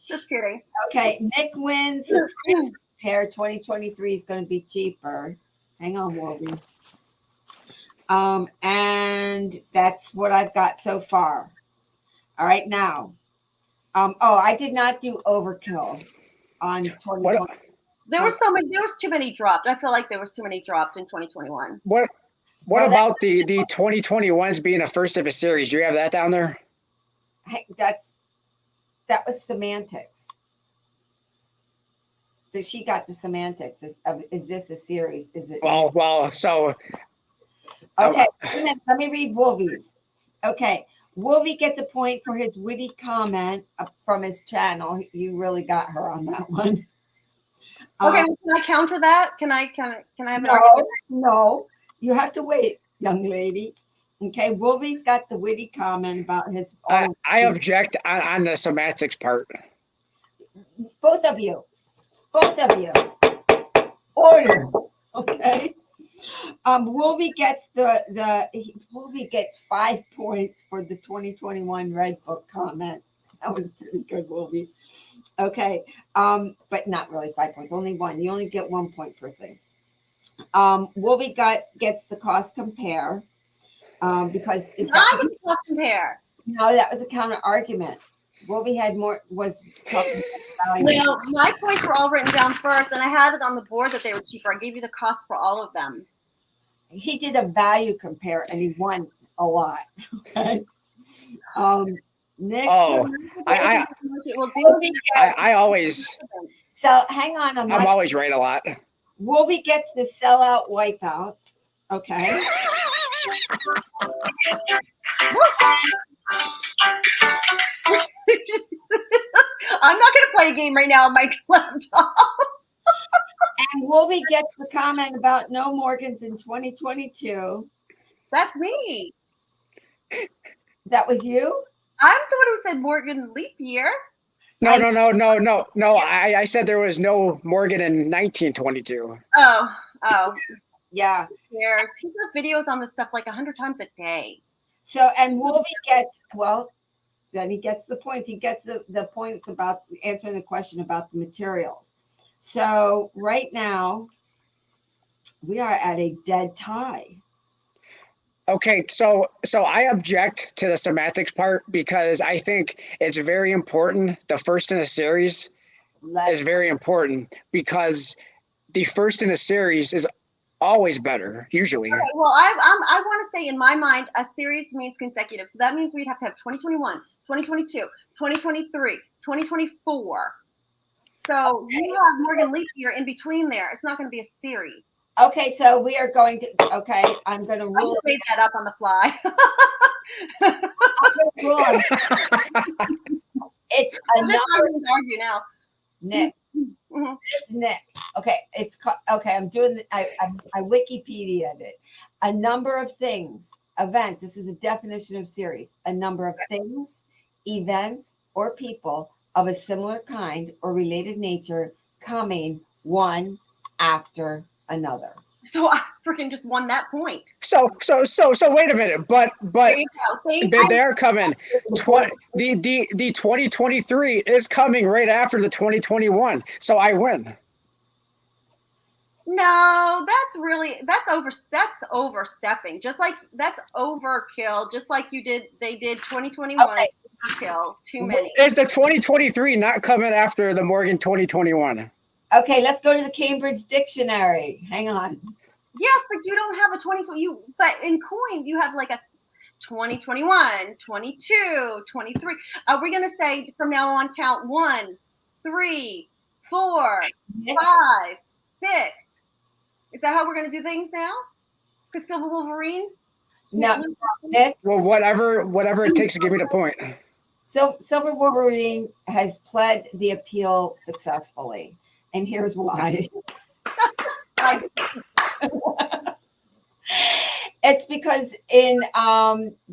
just kidding. Okay, Nick wins the price compare. 2023 is going to be cheaper. Hang on, Wolvie. And that's what I've got so far. All right, now. I did not do overkill on 2020. There were so many. There was too many dropped. I feel like there was too many dropped in 2021. What about the 2021s being a first of a series? Do you have that down there? Hey, that was semantics. She got the semantics. Is this a series? Is it? Well. So. Okay, let me read Wolvie's. Okay, Wolvie gets a point for his witty comment from his channel. You really got her on that one. Okay, can I counter that? Can I have an no, argument? No, you have to wait, young lady. Okay, Wolvie's got the witty comment about his. I object on the semantics part. Both of you. Order. Okay. Wolvie gets Wolvie gets 5 points for the 2021 Red Book comment. That was pretty good, Wolvie. Okay, but not really 5 points. Only 1. You only get 1 point per thing. Wolvie gets the cost compare because cost compare. No, that was a counter argument. Wolvie was talking about value. Well, my points were all written down first, and I had it on the board that they were cheaper. I gave you the cost for all of them. He did a value compare, and he won a lot. Okay. Nick. I always. So hang on. I'm always right a lot. Wolvie gets the sellout wipeout. Okay. I'm not going to play a game right now on my laptop. And Wolvie gets the comment about no Morgans in 2022. That's me. That was you? I'm the one who said Morgan leap year. No. I said there was no Morgan in 1922. Oh. Yeah. He does videos on this stuff like 100 times a day. So, and Wolvie gets, then he gets the points. He gets the points about answering the question about the materials. So right now, we are at a dead tie. Okay, so I object to the semantics part because I think it's very important. The first in a series is very important because the first in a series is always better, usually. Okay, well, I want to say in my mind, a series means consecutive. So that means we'd have to have 2021, 2022, 2023, 2024. So you have Morgan leap year in between there. It's not going to be a series. Okay, so we are going to, I'm going to rule. I made that up on the fly. It's I'm just another argue now. Nick. Mhm. This Nick. Okay, okay. I'm doing. I Wikipedia'd it. A number of things, events. This is a definition of series. A number of things, events, or people of a similar kind or related nature coming one after another. So I freaking just won that point. So wait a minute, but There you go. Thank you. they're coming. The 2023 is coming right after the 2021. So I win. No, that's overstepping. Just like that's overkill. Just like they did 2021 Okay. overkill. Too many. Is the 2023 not coming after the Morgan 2021? Okay, let's go to the Cambridge Dictionary. Hang on. Yes, but you don't have a 2020. But in coin, you have like a 2021, 22, 23. Are we going to say from now on count 1, 3, 4, 5, 6? Is that how we're going to do things now? Because Silver Wolverine? No, Nick. Well, whatever it takes to give me the point. So Silver Wolverine has pled the appeal successfully, and here's why. It's because in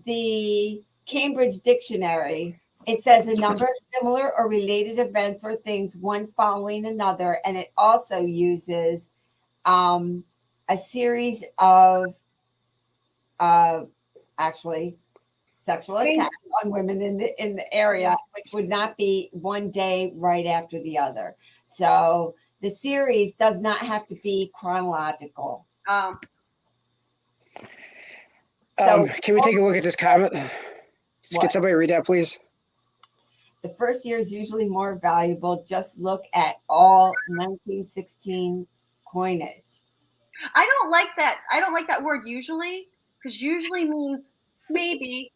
the Cambridge Dictionary, it says a number of similar or related events or things, one following another, and it also uses a series of actually sexual attacks on women in the area, which would not be one day right after the other. So the series does not have to be chronological. So Can we take a look at this comment? Can somebody read that, please? The first year is usually more valuable. Just look at all 1916 coinage. I don't like that. I don't like that word usually, because usually means maybe,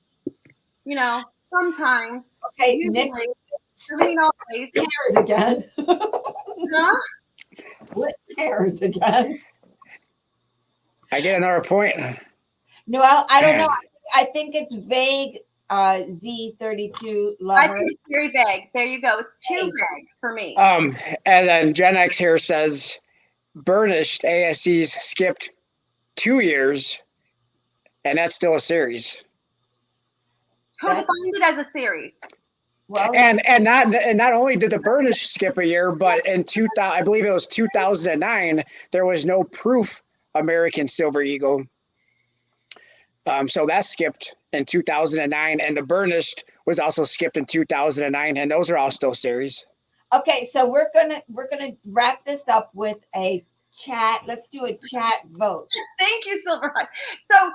sometimes. Okay, usually, Nick, doesn't mean always. Hairs again. Huh? What hairs again? I get another point. No, I don't know. I think it's vague. Z32 lover. I think it's very vague. There you go. It's too vague for me. And then Gen X here says Burnished ASCs skipped 2 years, and that's still a series. Who defined it as a series? Well, and not only did the Burnish skip a year, but in 2000, I believe it was 2009, there was no proof American Silver Eagle. So that skipped in 2009, and the Burnished was also skipped in 2009, and those are all still series. Okay, so we're gonna wrap this up with a chat. Let's do a chat vote. Thank you, Silverheart. So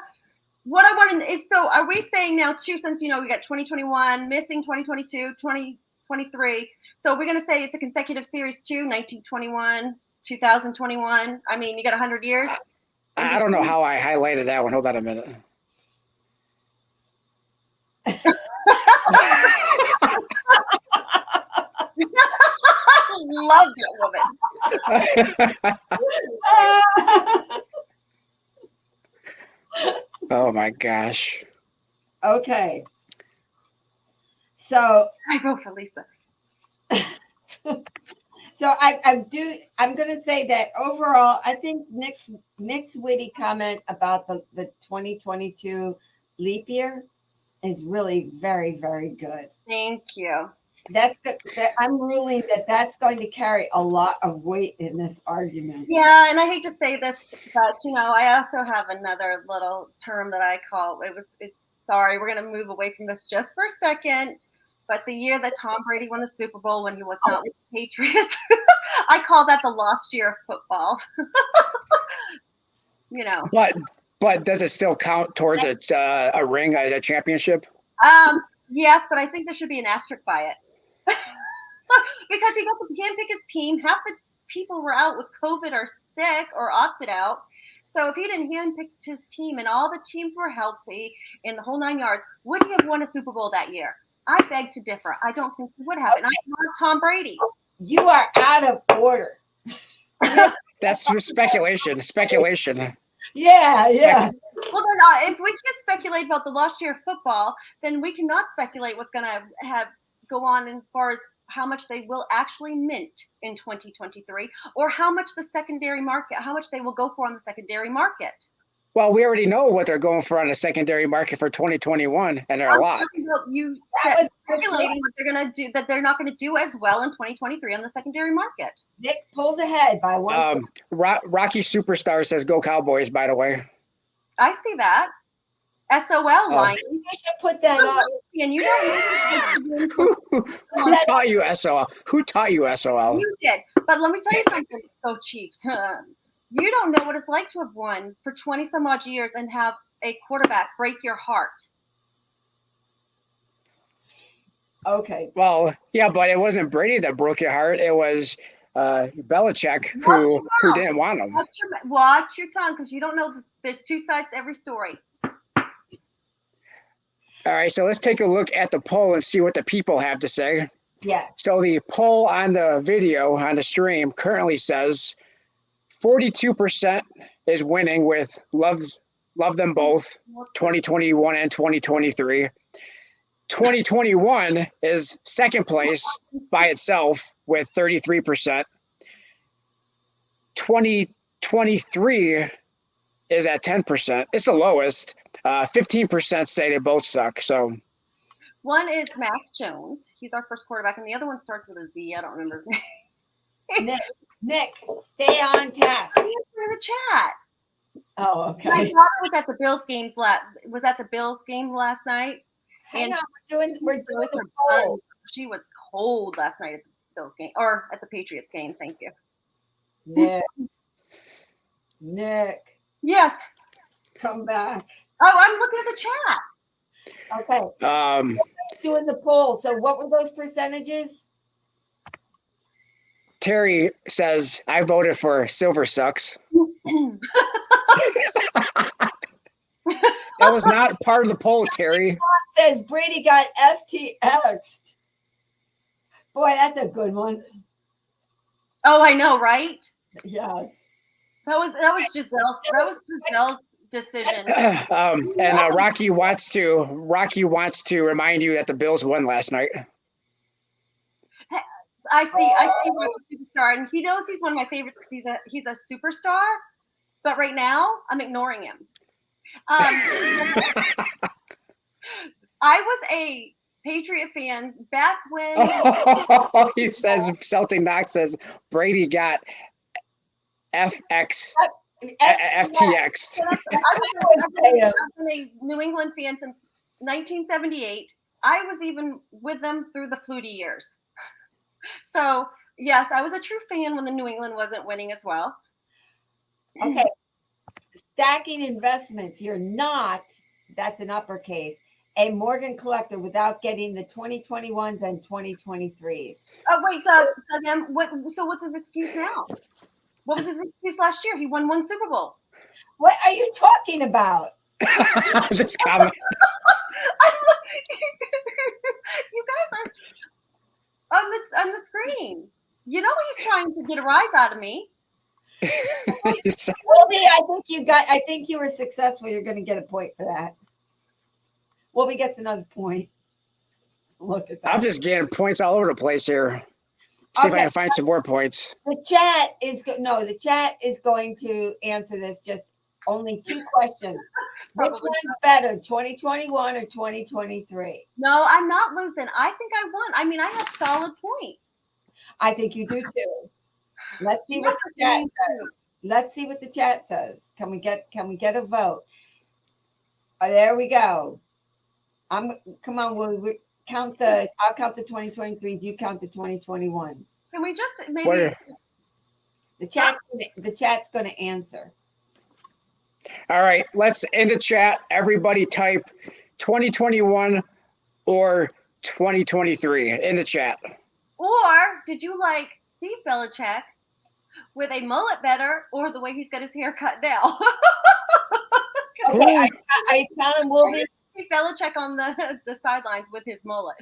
what I want to is, so are we saying now too, since we got 2021 missing, 2022, 2023, so we're going to say it's a consecutive series too, 1921, 2021. I mean, you got 100 years. I don't know how I highlighted that one. Hold on a minute. Love that woman. Oh my gosh. Okay. So I vote for Lisa. So I'm going to say that overall, I think Nick's witty comment about the 2022 leap year is really very, very good. Thank you. That's good. I'm ruling that's going to carry a lot of weight in this argument. Yeah, and I hate to say this, but I also have another little term that I call sorry, we're going to move away from this just for a second. But the year that Tom Brady won the Super Bowl when he was not with the Patriots, I call that the lost year of football. But does it still count towards a ring, a championship? Yes, but I think there should be an asterisk by it. Because he can't pick his team. Half the people were out with COVID or sick or opted out. So if he didn't handpick his team and all the teams were healthy in the whole 9 yards, would he have won a Super Bowl that year? I beg to differ. I don't think he would have. Okay. And I love Tom Brady. You are out of order. That's speculation. Yeah. Well, then if we can't speculate about the lost year of football, then we cannot speculate what's going to have go on as far as how much they will actually mint in 2023, or how much the secondary market, how much they will go for on the secondary market. Well, we already know what they're going for on the secondary market for 2021, and they're a lot. Talking about you That was speculating what they're going to do, that they're not going to do as well in 2023 on the secondary market. Nick pulls ahead by one. Rocky Superstar says go Cowboys, by the way. I see that. SOL line. You should put that up. And you don't Who taught you SOL? Who taught you SOL? You did. But let me tell you something, Go Chiefs. You don't know what it's like to have won for 20 some odd years and have a quarterback break your heart. Okay. Well, yeah, but it wasn't Brady that broke your heart. It was Belichick who didn't want him. Watch your tongue, because you don't know. There's two sides to every story. All right, so let's take a look at the poll and see what the people have to say. Yes. So the poll on the video, on the stream, currently says 42% is winning with love them both, 2021 and 2023. 2021 is second place by itself with 33%. 2023 is at 10%. It's the lowest. 15% say they both suck. So one is Mac Jones. He's our first quarterback, and the other one starts with a Z. I don't remember his name. Nick, stay on task. I'm in the chat. Oh, okay. My daughter was at the Bills games game last night. Hang on, we're doing the poll. She was cold last night at the Bills game, or at the Patriots game. Thank you. Nick. Yes. Come back. Oh, I'm looking at the chat. Okay. Doing the poll. So what were those percentages? Terry says, I voted for Silver Sucks. That was not part of the poll, Terry. Says Brady got FTX'd. Boy, that's a good one. Oh, I know, right? Yes. That was Giselle's decision. And Rocky wants to remind you that the Bills won last night. I see Rocky Superstar, and he knows he's one of my favorites because he's a superstar. But right now, I'm ignoring him. I was a Patriot fan back when. He says Celtic Knox says Brady got FTX. I've been a New England fan since 1978. I was even with them through the Flutie years. So, yes, I was a true fan when the New England wasn't winning as well. Okay. Stacking investments. You're not, that's an uppercase, a Morgan collector without getting the 2021s and 2023s. Oh, wait, so what's his excuse now? What was his excuse last year? He won one Super Bowl. What are you talking about? This comment. You guys are on the screen. You know he's trying to get a rise out of me. Wolby, I think you were successful. You're going to get a point for that. Wolby gets another point. Look at that. I'm just getting points all over the place here. See if I can find some more points. The chat is going to answer this. Just only two questions. Which one's better, 2021 or 2023? No, I'm not losing. I think I won. I mean, I have solid points. I think you do too. Let's see what the chat says. Let's see what the chat says. Can we get a vote? Oh, there we go. Come on, Wolby. I'll count the 2023s. You count the 2021. Can we just maybe the chat's going to answer. All right, let's in the chat. Everybody type 2021 or 2023 in the chat. Or did you like Steve Belichick with a mullet better, or the way he's got his hair cut now? Okay, I counting Wolby. Steve Belichick on the sidelines with his mullet.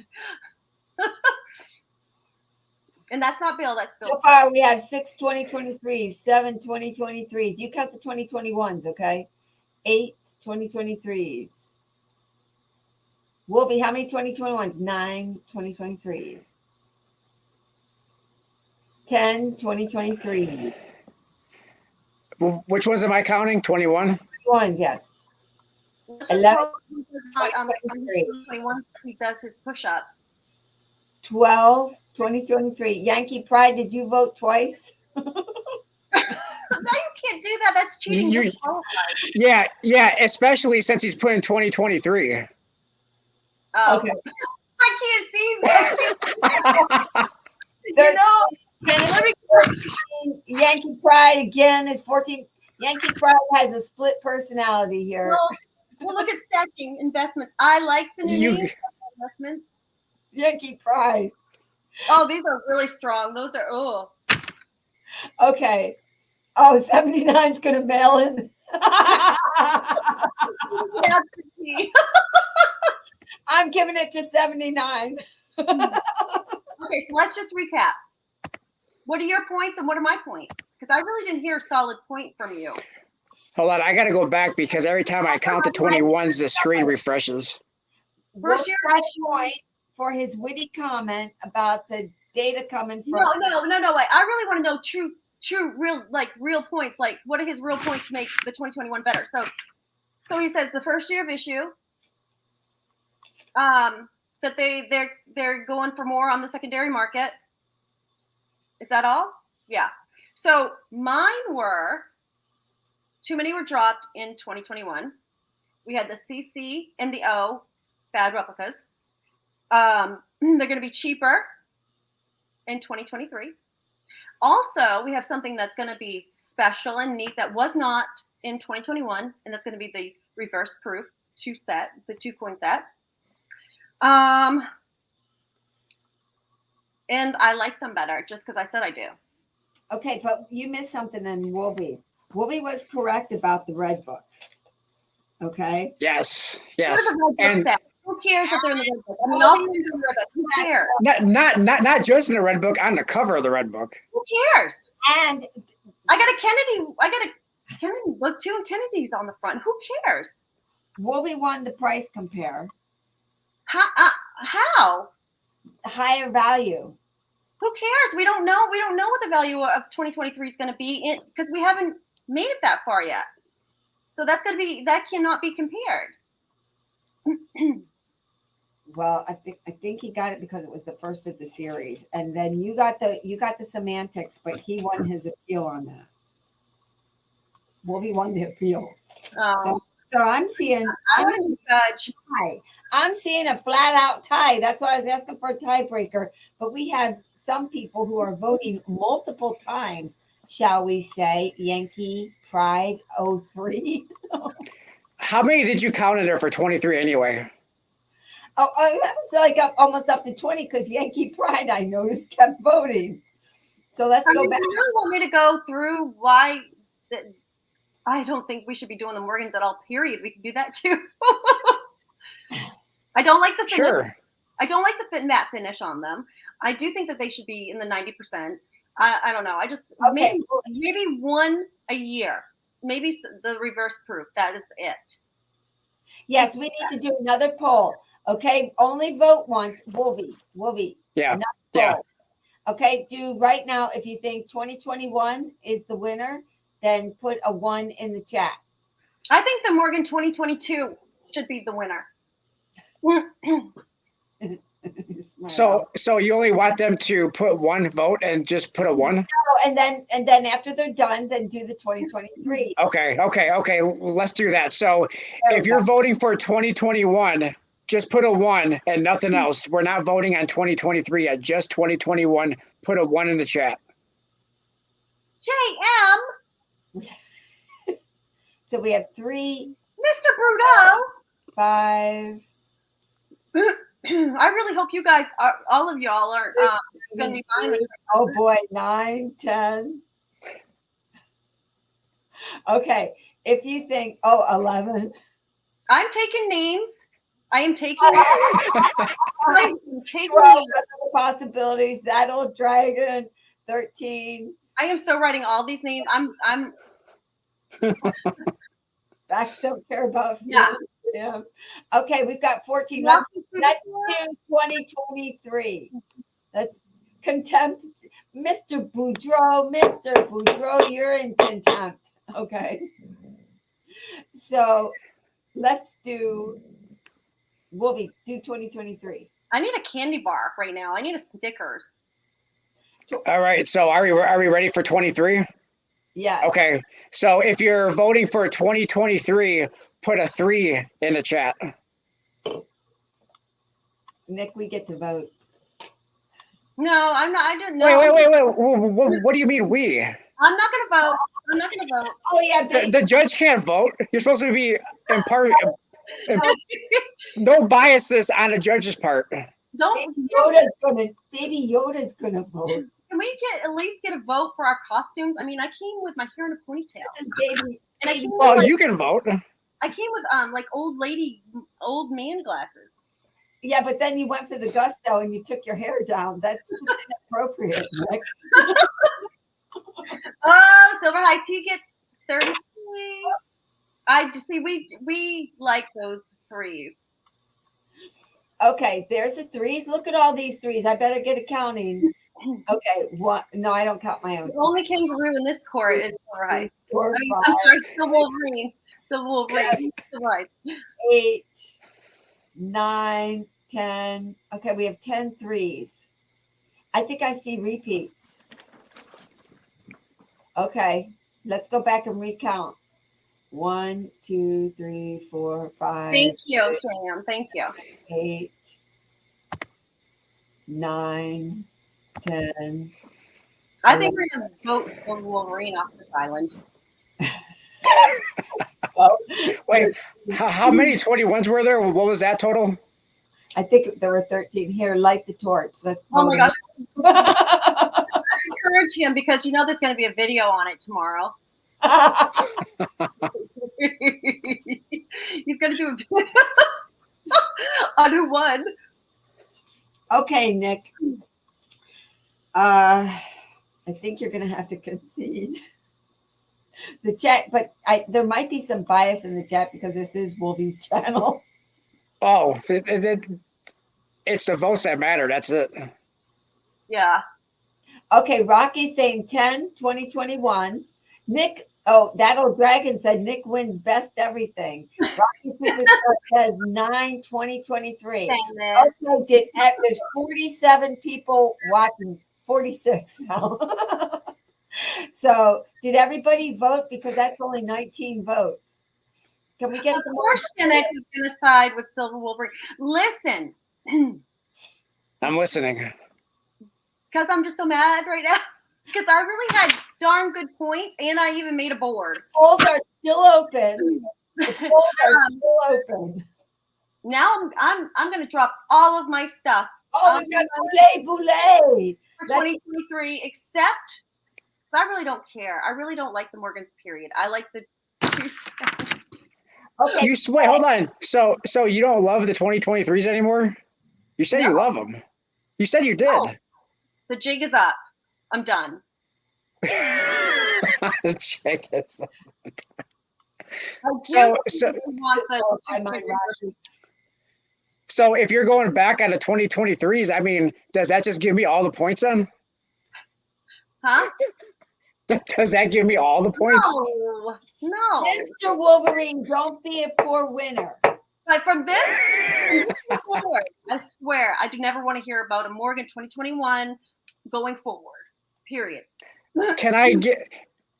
And that's not Bill, that's Bill. So far, we have 6 2023s, 7 2023s. You count the 2021s, okay? 8 2023s. Wolfie, how many 2021s? 9 2023. 10 2023. Which ones am I counting? 21? Ones, yes. Let's just 11 hope he does not, on 2023. 21 he does his push-ups. 12 2023. Yankee Pride, did you vote twice? No, you can't do that. That's cheating. You- Disqualified. yeah, especially since he's put in 2023. Oh, Okay. I can't see that. You Thir- know, 10 let me. 14. Yankee Pride again is 14. Yankee Pride has a split personality here. Well, look at stacking investments. I like the new You- names investments. Yankee Pride. Oh, these are really strong. Those are Okay. Oh, 79 is going to mail in. absentee. I'm giving it to 79. Okay, so let's just recap. What are your points and what are my points? Because I really didn't hear a solid point from you. Hold on, I got to go back because every time I count the 21s, the screen refreshes. Wolf got a point for his witty comment about the data coming from. No. Wait, I really want to know true, real points. Like, what are his real points to make the 2021 better? So he says the first year of issue, that they're going for more on the secondary market. Is that all? Yeah. So mine were too many were dropped in 2021. We had the CC and the O bad replicas. They're going to be cheaper in 2023. Also, we have something that's going to be special and neat that was not in 2021, and that's going to be the reverse proof the 2-coin set. And I like them better just because I said I do. Okay, but you missed something in Wolvie's. Wolvie was correct about the red book. Okay. Yes. They're the red book set. Who cares if they're in the red book? I mean, all things in the red book. Who cares? Not just in the red book, on the cover of the red book. Who cares? And I got a Kennedy book too, and Kennedy's on the front. Who cares? Wolvie won the price compare. How? Higher value. Who cares? We don't know. We don't know what the value of 2023 is going to be because we haven't made it that far yet. So that cannot be compared. Well, I think he got it because it was the first of the series, and then you got the semantics, but he won his appeal on that. Wolvie won the appeal. Oh. So I'm seeing. I want to judge. I'm seeing a flat out tie. That's why I was asking for a tiebreaker. But we have some people who are voting multiple times. Shall we say Yankee Pride 03? How many did you count in there for 23 anyway? Oh, I was like almost up to 20 because Yankee Pride, I noticed, kept voting. So let's go back. You really want me to go through why I don't think we should be doing the Morgans at all, period. We can do that too. I don't like the finish. Sure. I don't like the matte finish on them. I do think that they should be in the 90%. I don't know. I just maybe one a year. Maybe the reverse proof. That is it. Yes, we need to do another poll. Okay, only vote once. Wolvie. Yeah. Yeah. Okay, do right now. If you think 2021 is the winner, then put a 1 in the chat. I think the Morgan 2022 should be the winner. So you only want them to put one vote and just put a 1? No, and then after they're done, then do the 2023. Okay. Let's do that. So if you're voting for 2021, just put a 1 and nothing else. We're not voting on 2023 yet, just 2021. Put a 1 in the chat. JM. So we have 3. Mr. Bruno. 5. I really hope you guys, all of y'all, are going to be fine. Oh boy, 9, 10. Okay, if you think, 11. I'm taking names. I am taking. I'm taking 12 possibilities. That old dragon. 13. I am so writing all these names. I'm. Backs don't care about. Yeah. Yeah. Okay, we've got 14. Rocky Let's Superstar? do 2023. Let's contempt. Mr. Boudreaux, you're in contempt. Okay. So let's do, we'll do 2023. I need a candy bar right now. I need a Snickers. All right. So are we ready for 23? Yes. Okay. So if you're voting for 2023, put a 3 in the chat. Nick, we get to vote. No, I'm not. I didn't know. Wait. What do you mean we? I'm not going to vote. I'm not going to vote. Oh, yeah, baby. The judge can't vote. You're supposed to be no biases on the judge's part. Don't. Baby Yoda's gonna vote. Can we at least get a vote for our costumes? I mean, I came with my hair in a ponytail. This is baby. And I came with, Well, you can vote. I came with like old man glasses. Yeah, but then you went for the gusto and you took your hair down. That's just inappropriate. Nick. Oh, Silver Heist, he gets 33. I see. We like those 3s. Okay, there's the 3s. Look at all these 3s. I better get accounting. Okay, what? No, I don't count my own. The only kangaroo in this court is Silver Heist. 4, I'm sorry, Silver Wolverine. Silver Wolverine. Silver Heist. 8, 9, 10. Okay, we have 10 3s. I think I see repeats. Okay, let's go back and recount. 1, 2, 3, 4, 5. Thank you, Sam. Thank you. 8, 9, 10. I think we're going to vote Silver Wolverine off this island. Well, Wait, how many 21s were there? What was that total? I think there were 13. Here, light the torch. Let's. Oh my gosh. I encourage him because you know there's going to be a video on it tomorrow. He's going to do a video on who won. Okay, Nick. I think you're going to have to concede the chat, but there might be some bias in the chat because this is Wolvie's channel. Oh, it's the votes that matter. That's it. Yeah. Okay, Rocky's saying 10, 2021. Nick, oh, that old dragon said Nick wins best everything. Rocky Superstar says 9, 2023. Okay, there's 47 people watching, 46 now. So, did everybody vote? Because that's only 19 votes. Can we get? Of course, Gen X is going to side with Silver Wolverine. Listen. I'm listening. Because I'm just so mad right now. Because I really had darn good points, and I even made a board. Polls are still open. The polls are still open. Now I'm going to drop all of my stuff. Oh, we got Boulay. For 2023, except because I really don't care. I really don't like the Morgan's period. I like the 2. Okay. Wait, hold on. So you don't love the 2023s anymore? You said you love them. You said you did. No. The jig is up. I'm done. The jig is up. So if you're going back on the 2023s, I mean, does that just give me all the points then? Huh? Does that give me all the points? No. Mr. Wolverine, don't be a poor winner. But from this forward, I swear, I do never want to hear about a Morgan 2021 going forward. Period. Can I get,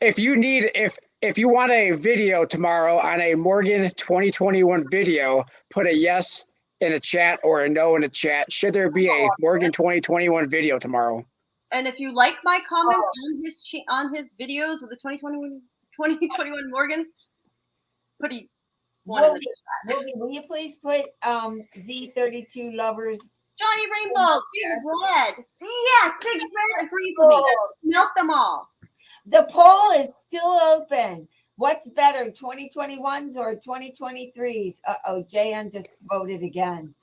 if you want a video tomorrow on a Morgan 2021 video, put a yes in the chat or a no in the chat. Should there be a Morgan 2021 video tomorrow? And if you like my comments on his videos with the 2021 Morgans, put a one in the chat. Will you please put Z32 lovers? Johnny Rainbow, Big Red. Yes, Big Red agrees with me. Melt them all. The poll is still open. What's better, 2021s or 2023s? Uh-oh, JM just voted again.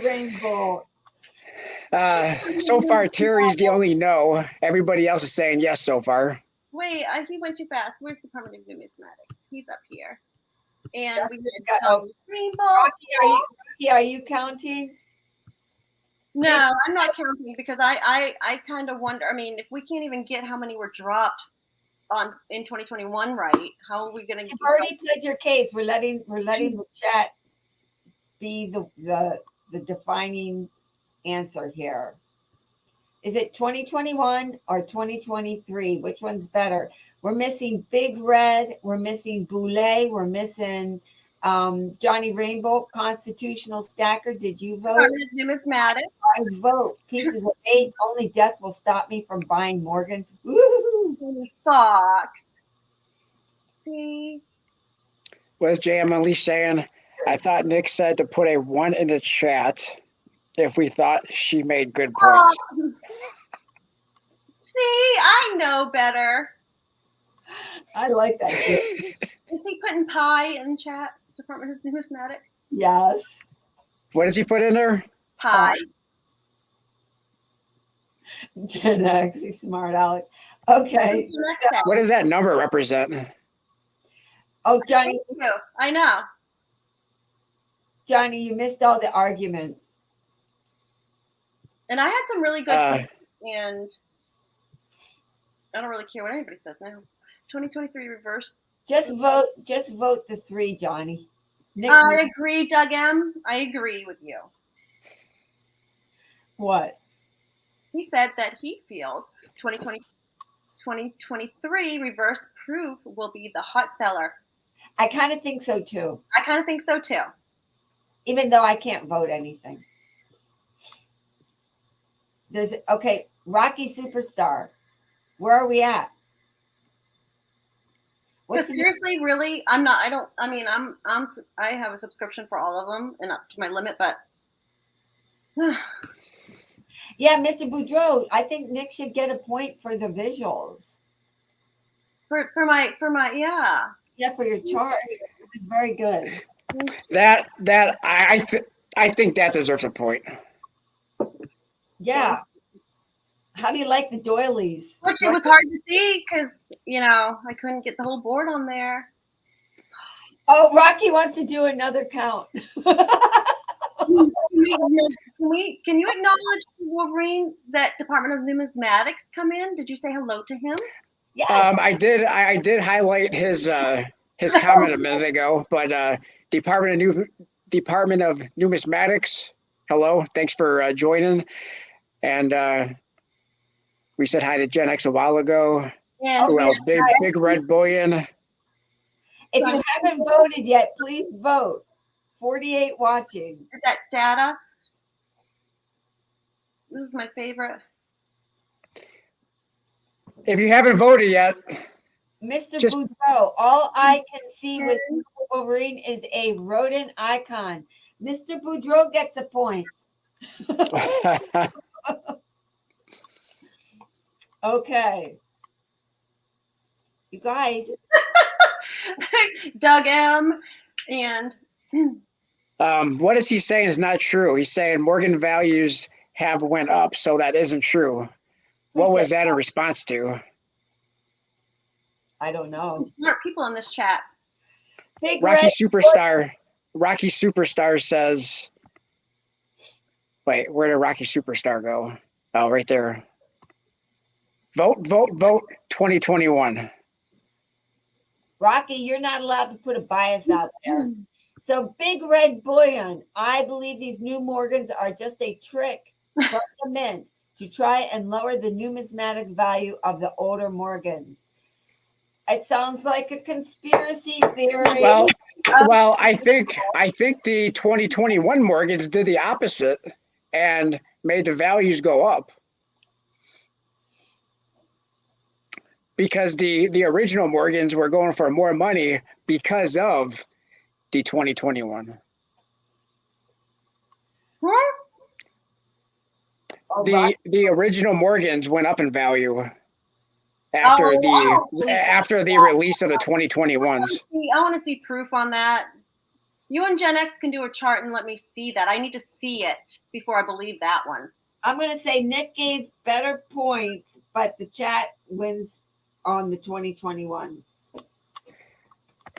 Rainbow. So far, Terry's the only no. Everybody else is saying yes so far. Wait, he went too fast. Where's the Department of Numismatics? He's up here. And we Justin's had got- Rainbow. Rocky, are you counting? No, I'm not counting because I kind of wonder. I mean, if we can't even get how many were dropped in 2021, right? How are we going to? You've already played your case. We're letting the chat be the defining answer here. Is it 2021 or 2023? Which one's better? We're missing Big Red. We're missing Boulay. We're missing Johnny Rainbow, Constitutional Stacker. Did you vote? Numismatic. I vote. Pieces of 8. Only death will stop me from buying Morgan's. Woo! Fox. See? What's JM Unleashed saying? I thought Nick said to put a 1 in the chat if we thought she made good points. See, I know better. I like that. Is he putting pie in chat? Department of Numismatic? Yes. What does he put in there? Pie. Gen X, he's smart, Alex. Okay. What does that number represent? Oh, Johnny. I know. Johnny, you missed all the arguments. And I had some really good points, and I don't really care what anybody says now. 2023 reverse. Just vote the 3, Johnny. Nick, I agree, Doug M. I agree with you. What? He said that he feels 2023 reverse proof will be the hot seller. I kind of think so too. I kind of think so too. Even though I can't vote anything. Okay, Rocky Superstar. Where are we at? Seriously, really? I have a subscription for all of them and up to my limit, but yeah, Mr. Boudreau, I think Nick should get a point for the visuals. For my yeah. Yeah, for your chart. It was very good. I think that deserves a point. Yeah. How do you like the doilies? Which it was hard to see because, I couldn't get the whole board on there. Oh, Rocky wants to do another count. Can you acknowledge, Wolverine, that Department of Numismatics come in? Did you say hello to him? Yes. I did highlight his comment a minute ago, but Department of Numismatics, hello, thanks for joining, and we said hi to Gen X a while ago. And who else? Big Red Bullion. If you haven't voted yet, please vote. 48 watching. Is that data? This is my favorite. If you haven't voted yet, Mr. Boudreau, all I can see with Wolverine is a rodent icon. Mr. Boudreau gets a point. Okay. You guys. Doug M. And what is he saying is not true? He's saying Morgan values have went up, so that isn't true. What was that in response to? I don't know. Some smart people in this chat. Rocky Superstar says, wait, where did Rocky Superstar go? Oh, right there. Vote 2021. Rocky, you're not allowed to put a bias out there. So Big Red Bullion, I believe these new Morgans are just a trick from the mint to try and lower the numismatic value of the older Morgans. It sounds like a conspiracy theory. Well, I think the 2021 Morgans did the opposite and made the values go up. Because the original Morgans were going for more money because of the 2021. What? The original Morgans went up in value after the release of the 2021s. I want to see proof on that. You and Gen X can do a chart and let me see that. I need to see it before I believe that one. I'm going to say Nick gave better points, but the chat wins on the 2021.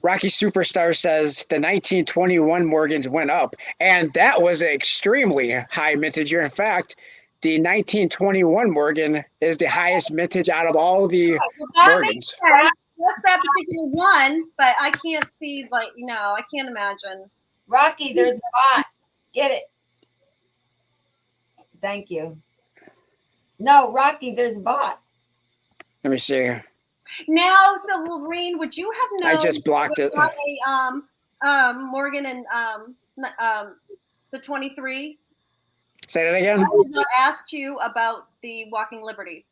Rocky Superstar says the 1921 Morgans went up, and that was an extremely high mintage year. In fact, the 1921 Morgan is the highest mintage out of all the Well, that makes Morgans. sense. Just that particular one, but I can't see, like, I can't imagine. Rocky, there's a bot. Get it. Thank you. No, Rocky, there's a bot. Let me see. Now, so Wolverine, would you have known? I just blocked it. Morgan and the 23. Say that again. I did not ask you about the Walking Liberties.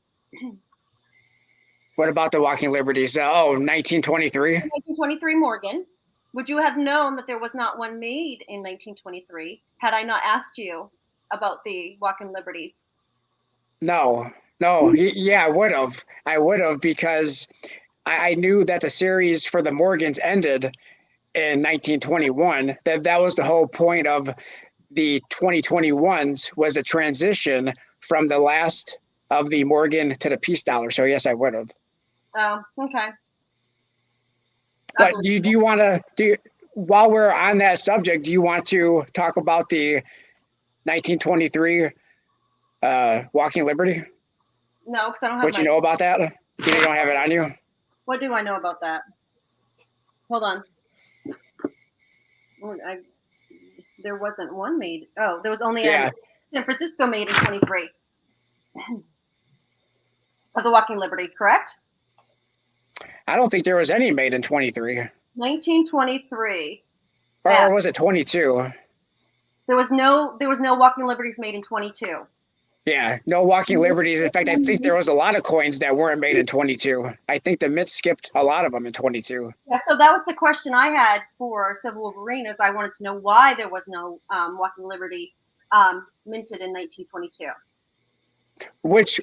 What about the Walking Liberties? 1923. 1923 Morgan. Would you have known that there was not one made in 1923 had I not asked you about the Walking Liberties? No. Yeah, I would have. Because I knew that the series for the Morgans ended in 1921. That was the whole point of the 2021s, was the transition from the last of the Morgan to the peace dollar. So yes, I would have. Oh, okay. But do you want to while we're on that subject, do you want to talk about the 1923 Walking Liberty? No, because I don't have what you know about that? You don't have it on you? What do I know about that? Hold on. There wasn't one made. Oh, there was only a San Francisco made in 23 of the Walking Liberty, correct? I don't think there was any made in 23. 1923. Or was it 22? There was no Walking Liberties made in 22. Yeah, no Walking Liberties. In fact, I think there was a lot of coins that weren't made in 22. I think the Mint skipped a lot of them in 22. Yeah, so that was the question I had for Civil Wolverine, is I wanted to know why there was no Walking Liberty minted in 1922. Which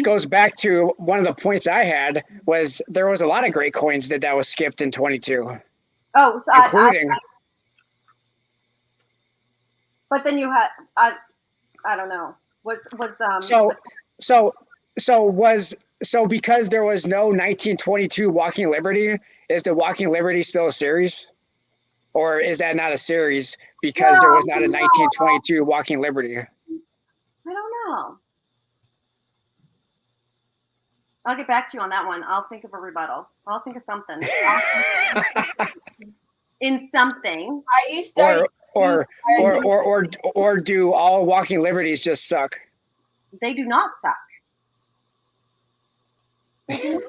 goes back to one of the points I had, was there was a lot of great coins that was skipped in 22. Oh, so including. But then you had I don't know. So because there was no 1922 Walking Liberty, is the Walking Liberty still a series? Or is that not a series because there was not a 1922 Walking Liberty? I don't know. I'll get back to you on that one. I'll think of a rebuttal. I'll think of something. In something. Are you starting? Or do all Walking Liberties just suck? They do not suck. They do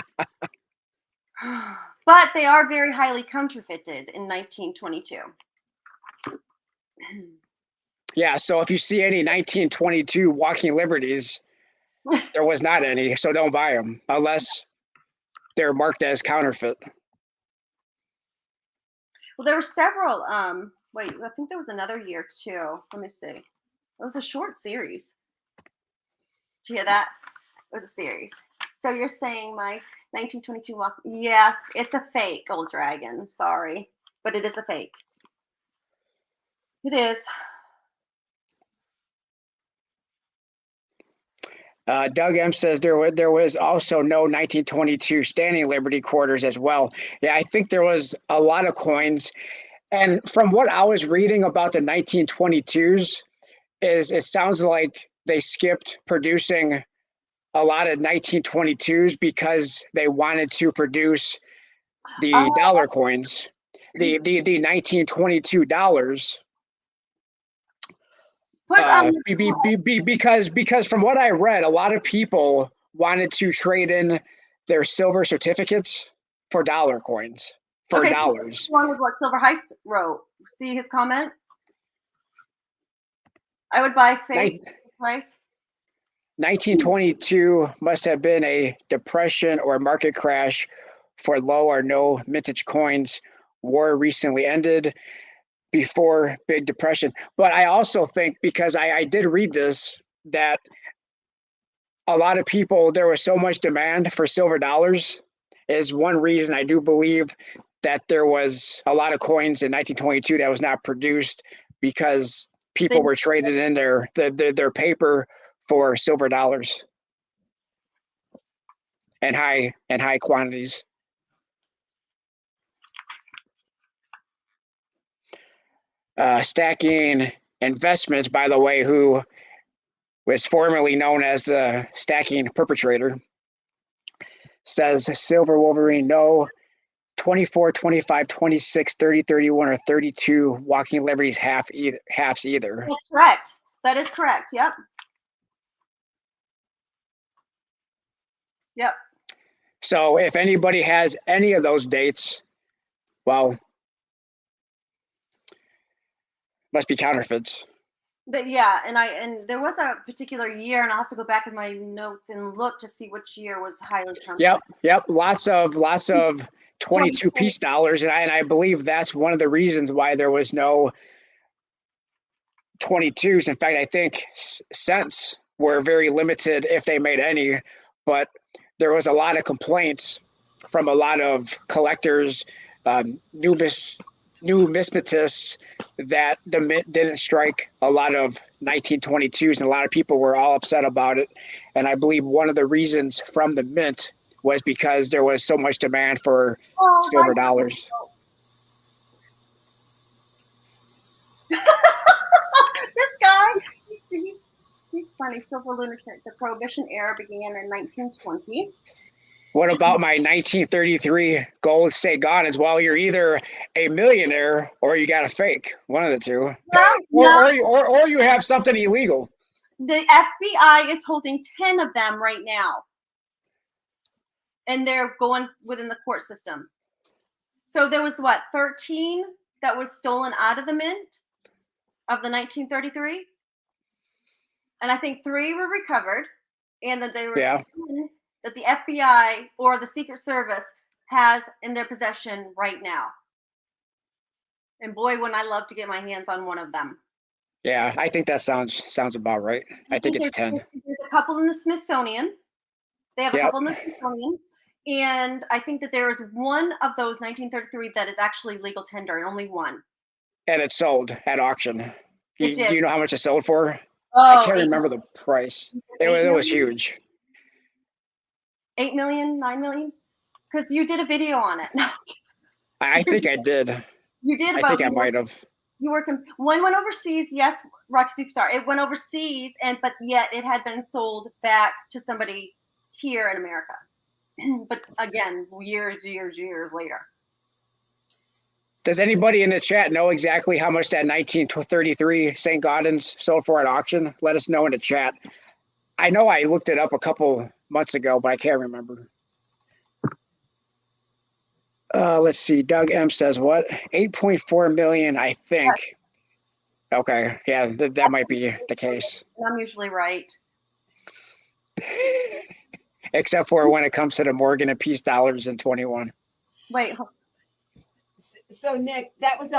not suck. But they are very highly counterfeited in 1922. Yeah, so if you see any 1922 Walking Liberties, there was not any, so don't buy them unless they're marked as counterfeit. Well, there were several. Wait, I think there was another year too. Let me see. It was a short series. Did you hear that? It was a series. So you're saying my 1922 walk? Yes, it's a fake Gold Dragon. Sorry, but it is a fake. It is. Doug M says there was also no 1922 Standing Liberty quarters as well. Yeah, I think there was a lot of coins. And from what I was reading about the 1922s, is it sounds like they skipped producing a lot of 1922s because they wanted to produce the dollar coins, the 1922 dollars. Because from what I read, a lot of people wanted to trade in their silver certificates for dollar coins, for dollars. Along with what Silver Heist wrote. See his comment? I would buy fake price. 1922 must have been a depression or market crash for low or no mintage coins. War recently ended before Big Depression. But I also think, because I did read this, that a lot of people, there was so much demand for silver dollars, is one reason I do believe that there was a lot of coins in 1922 that was not produced, because people were trading in their paper for silver dollars. and high quantities. Stacking Investments, by the way, who was formerly known as the stacking perpetrator, says Silver Wolverine, no 24, 25, 26, 30, 31, or 32 Walking Liberties halves either. That's correct. That is correct. Yep. Yep. So if anybody has any of those dates, well, must be counterfeits. But yeah, and there was a particular year, and I'll have to go back in my notes and look to see which year was highly counterfeit. Yep. Lots of 22 piece dollars, and I believe that's one of the reasons why there was no 22s. In fact, I think cents were very limited if they made any, but there was a lot of complaints from a lot of collectors, numismatists, that the mint didn't strike a lot of 1922s, and a lot of people were all upset about it. And I believe one of the reasons from the mint was because there was so much demand for silver dollars. This guy, he's funny. Silver lunatic. The Prohibition era began in 1920. What about my 1933 gold St. Gaudens? Well, you're either a millionaire or you got a fake. One of the two. Or you have something illegal. The FBI is holding 10 of them right now. And they're going within the court system. So there was 13 that was stolen out of the mint of the 1933? And I think 3 were recovered, and that they were 10 that the FBI or the Secret Service has in their possession right now. And boy, wouldn't I love to get my hands on one of them. Yeah, I think that sounds about right. I think it's 10. There's a couple in the Smithsonian. They have a couple in the Smithsonian. And I think that there is one of those 1933 that is actually legal tender, and only one. And it sold at auction. Do you know how much it sold for? Oh, I can't remember the price. It was huge. 8 million, 9 million? Because you did a video on it. I think I did. You did? I think I might have. You were one went overseas, yes, Rocky Superstar. It went overseas, but yet it had been sold back to somebody here in America. But again, years later. Does anybody in the chat know exactly how much that 1933 St. Gaudens sold for at auction? Let us know in the chat. I know I looked it up a couple months ago, but I can't remember. Let's see. Doug M says what? 8.4 million, I think. Yes. Okay. Yeah, that might be the case. I'm usually right. Except for when it comes to the Morgan and Peace dollars in 21. Wait. So Nick, that was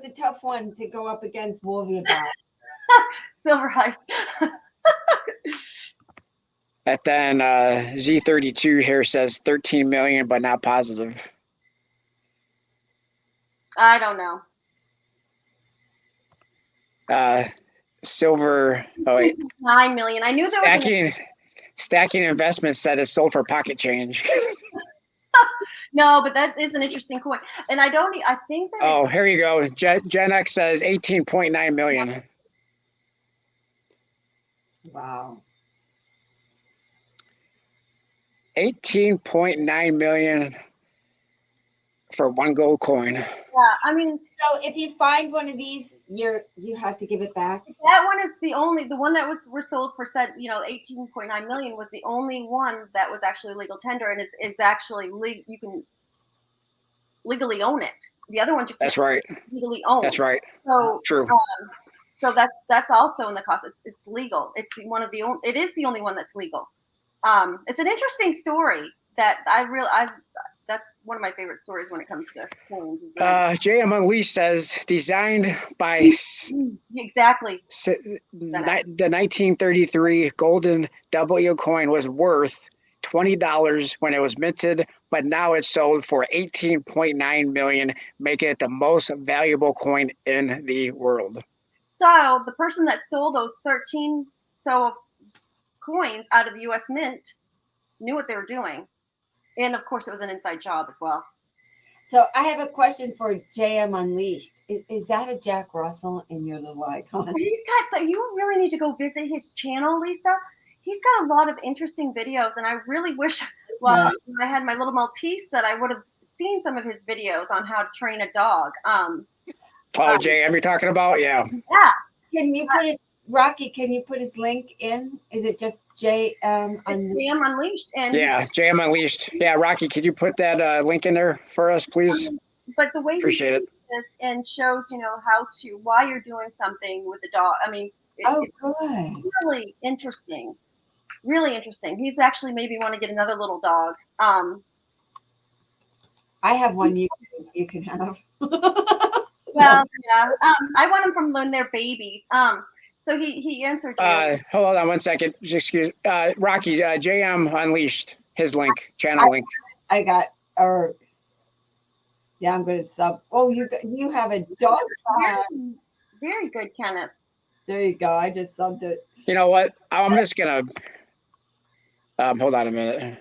a tough one to go up against Wolvie about. Silver Heist. And then Z32 here says 13 million, but not positive. I don't know. Silver. Oh wait. 9 million. I knew there was. Stacking Investments said it's sold for pocket change. No, but that is an interesting coin, and I think that. Oh, here you go. Gen X says 18.9 million. Wow. 18.9 million for one gold coin. Yeah, I mean. So if you find one of these, you have to give it back. That one is the one that were sold for 18.9 million was the only one that was actually legal tender, and it's actually you can legally own it. The other ones you can't legally own. That's right. So true. So that's also in the cost. It's legal. It is the only one that's legal. It's an interesting story that that's one of my favorite stories when it comes to coins. J.M. Unleashed says designed by exactly the 1933 golden W coin was worth $20 when it was minted, but now it's sold for 18.9 million, making it the most valuable coin in the world. So the person that stole those 13 coins out of the U.S. Mint knew what they were doing. And of course, it was an inside job as well. So I have a question for JM Unleashed. Is that a Jack Russell in your little icon? He's got, so you really need to go visit his channel, Lisa. He's got a lot of interesting videos, and I really wish, well, Yeah. when I had my little Maltese, that I would have seen some of his videos on how to train a dog. Oh, JM, you're talking about? Yeah. Yes. Can you put it, Rocky? Can you put his link in? Is it just JM It's Unleashed? JM Unleashed. And Yeah, JM Unleashed. Yeah, Rocky, could you put that link in there for us, please? but the way Appreciate he it. teaches this and shows, how to, why you're doing something with the dog. I mean, Oh, it's good. really interesting. Really interesting. He's actually maybe want to get another little dog. I have one you can have. Well, yeah. I want them from when they're babies. So he answered you. Hold on one second. Just excuse Rocky, JM Unleashed, his link, channel link. I got, or yeah, I'm going to sub. Oh, you have a dog. Very, very good, Kenneth. There you go. I just subbed it. You know what? I'm just gonna hold on a minute.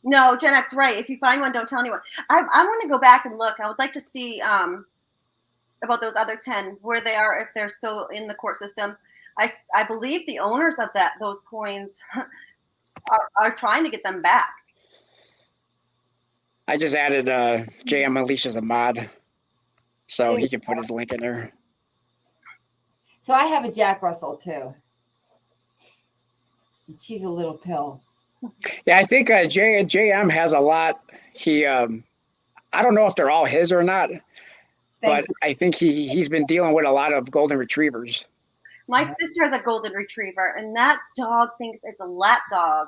No, Gen X, right. If you find one, don't tell anyone. I want to go back and look. I would like to see about those other 10, where they are, if they're still in the court system. I believe the owners of those coins are trying to get them back. I just added JM Unleashed as a mod, so he can put his link in there. So I have a Jack Russell too. She's a little pill. Yeah, I think JM has a lot. He, I don't know if they're all his or not, but I think he's been dealing with a lot of golden retrievers. My sister has a golden retriever, and that dog thinks it's a lap dog.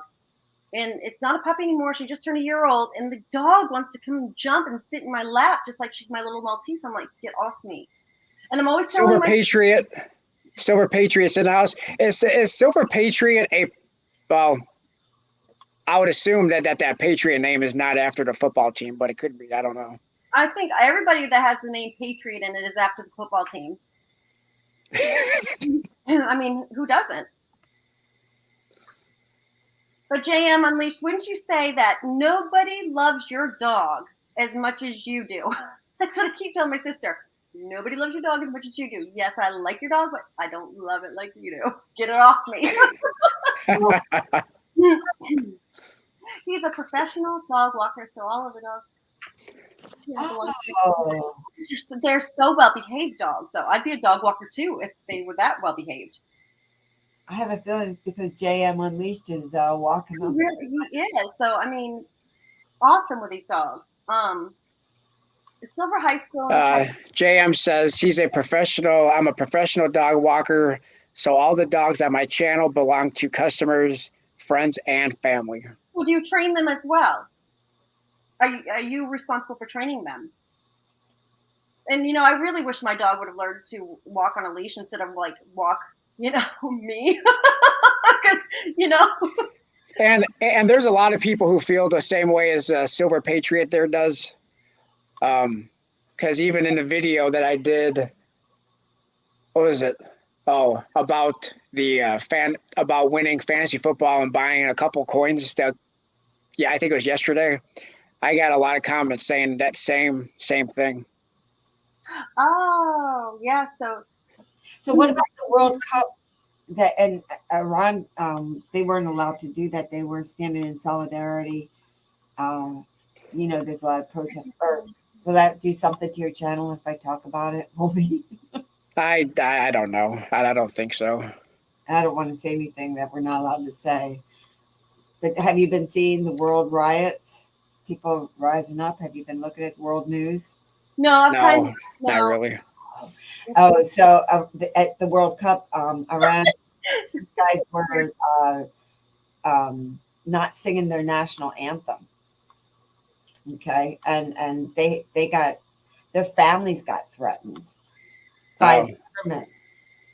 And it's not a puppy anymore. She just turned a year old, and the dog wants to come jump and sit in my lap, just like she's my little Maltese. I'm like, get off me. And I'm always telling Silver Patriot's in the house. Is Silver Patriot a, well, I would assume that Patriot name is not after the football team, but it could be. I don't know. I think everybody that has the name Patriot in it is after the football team. I mean, who doesn't? But JM Unleashed, wouldn't you say that nobody loves your dog as much as you do? That's what I keep telling my sister. Nobody loves your dog as much as you do. Yes, I like your dog, but I don't love it like you do. Get it off me. He's a professional dog walker, so all of the dogs. Oh. They're so well behaved dogs, so I'd be a dog walker too if they were that well behaved. I have a feeling it's because JM Unleashed is walking up. He is. So I mean, awesome with these dogs. Is Silver High still? JM says he's a professional. I'm a professional dog walker, so all the dogs on my channel belong to customers, friends, and family. Well, do you train them as well? Are you responsible for training them? And I really wish my dog would have learned to walk on a leash instead of like walk, me, because And there's a lot of people who feel the same way as Silver Patriot there does. Because even in the video that I did, what was it? Oh, about the about winning fantasy football and buying a couple coins. I think it was yesterday. I got a lot of comments saying that same thing. Oh, yeah. So what about the World Cup? That and Iran, they weren't allowed to do that. They were standing in solidarity. There's a lot of protests. Will that do something to your channel if I talk about it? I don't know. I don't think so. I don't want to say anything that we're not allowed to say. But have you been seeing the world riots? People rising up? Have you been looking at world news? No, not really. Oh, so at the World Cup, Iran guys were not singing their national anthem. Okay, and they got, their families got threatened by the government.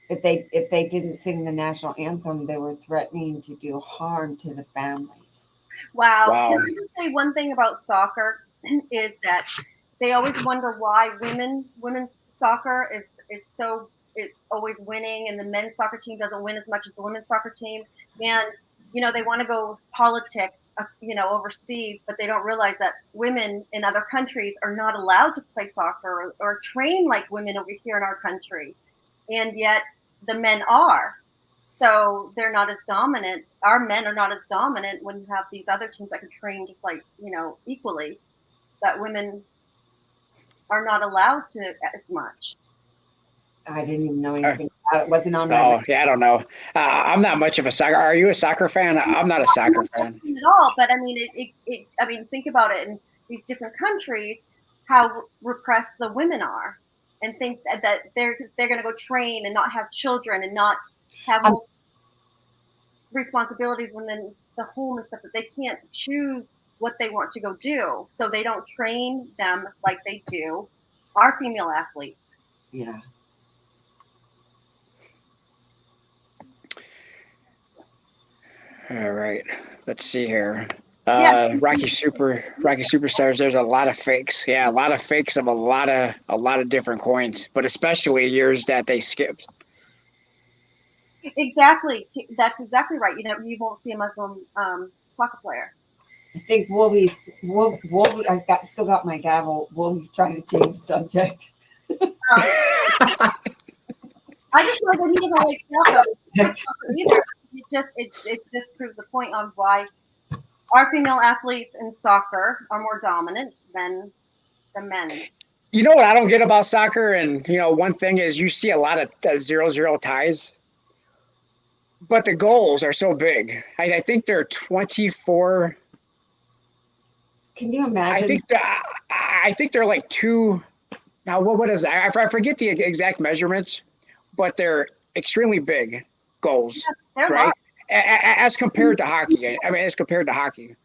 If they didn't sing the national anthem, they were threatening to do harm to the families. Wow. Can I just say one thing about soccer is that they always wonder why women's soccer is so, it's always winning, and the men's soccer team doesn't win as much as the women's soccer team. And they want to go politics overseas, but they don't realize that women in other countries are not allowed to play soccer or train like women over here in our country, and yet the men are. So they're not as dominant. Our men are not as dominant when you have these other teams that can train just like equally. That women are not allowed to as much. I didn't even know anything about it. It wasn't on my Oh, yeah, I don't know. I'm not much of a soccer. Are you a soccer fan? I'm not a soccer fan. At all, but I mean, I mean, think about it in these different countries, how repressed the women are, and think that they're going to go train and not have children and not have responsibilities when then the home and stuff, that they can't choose what they want to go do, so they don't train them like they do our female athletes. Yeah. All right, let's see here. Yes. Rocky Superstars. There's a lot of fakes. Yeah, a lot of fakes of a lot of different coins, but especially years that they skipped. Exactly. That's exactly right. You won't see a Muslim soccer player. I think Wolvie, still got my gavel. Wolvie's trying to change the subject. I just know that he doesn't like soccer either. It just proves the point on why our female athletes in soccer are more dominant than the men. You know what I don't get about soccer, and one thing is you see a lot of 0-0 ties, but the goals are so big. I think they're 24. Can you imagine? I think they're like two. Now what is that? I forget the exact measurements, but they're extremely big goals, They're right? large. As compared to hockey. I mean, as compared to hockey.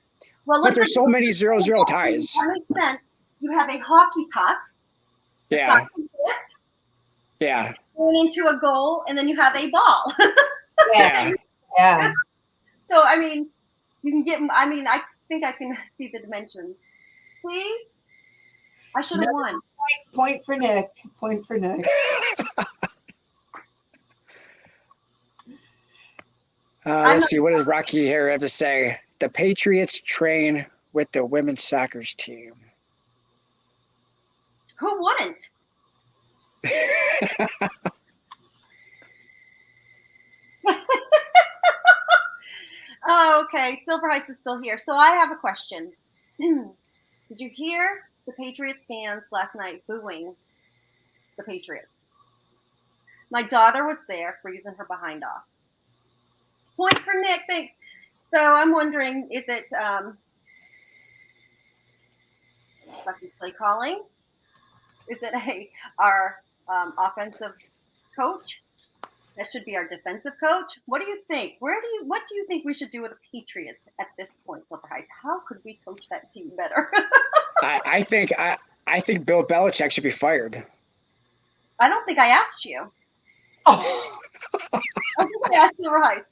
Well, But there's so many 0-0 ties. That makes sense. You have a hockey puck, the Yeah, size of this, yeah, going into a goal, and then you have a ball. yeah. Yeah. So I mean, you can get. I mean, I think I can see the dimensions. See, I should have won. Point for Nick. Point for Nick. Let's see. What does Rocky here have to say? The Patriots train with the women's soccer team. Who wouldn't? Oh, okay. Silver Ice is still here. So I have a question. Did you hear the Patriots fans last night booing the Patriots? My daughter was there, freezing her behind off. Point for Nick, thanks. So I'm wondering, is it play calling? Is it our offensive coach? That should be our defensive coach. What do you think? What do you think we should do with the Patriots at this point, Silver Heights? How could we coach that team better? I think Bill Belichick should be fired. I don't think I asked you. Oh. I think I asked Silver Heights.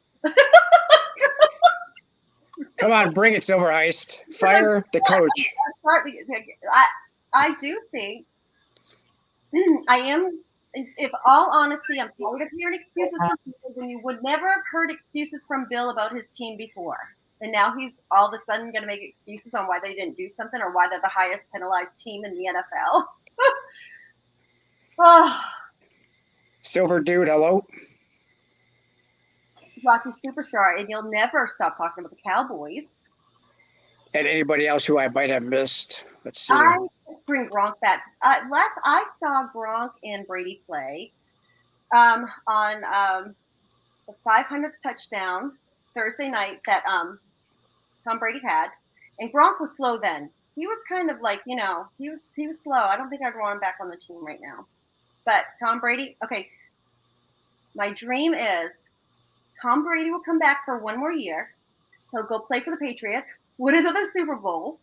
Come on, bring it, Silver Heist. Fire the coach. I do think I am. If all honesty, I'm tired of hearing excuses from people. When you would never have heard excuses from Bill about his team before, and now he's all of a sudden going to make excuses on why they didn't do something or why they're the highest penalized team in the NFL. Oh. Silver dude, hello. Rocky Superstar, and you'll never stop talking about the Cowboys. And anybody else who I might have missed. Let's see. I bring Gronk back. Last I saw Gronk and Brady play on the 500th touchdown Thursday night that Tom Brady had, and Gronk was slow then. He was kind of like, he was slow. I don't think I'd want him back on the team right now. But Tom Brady, okay, my dream is Tom Brady will come back for one more year. He'll go play for the Patriots, win another Super Bowl,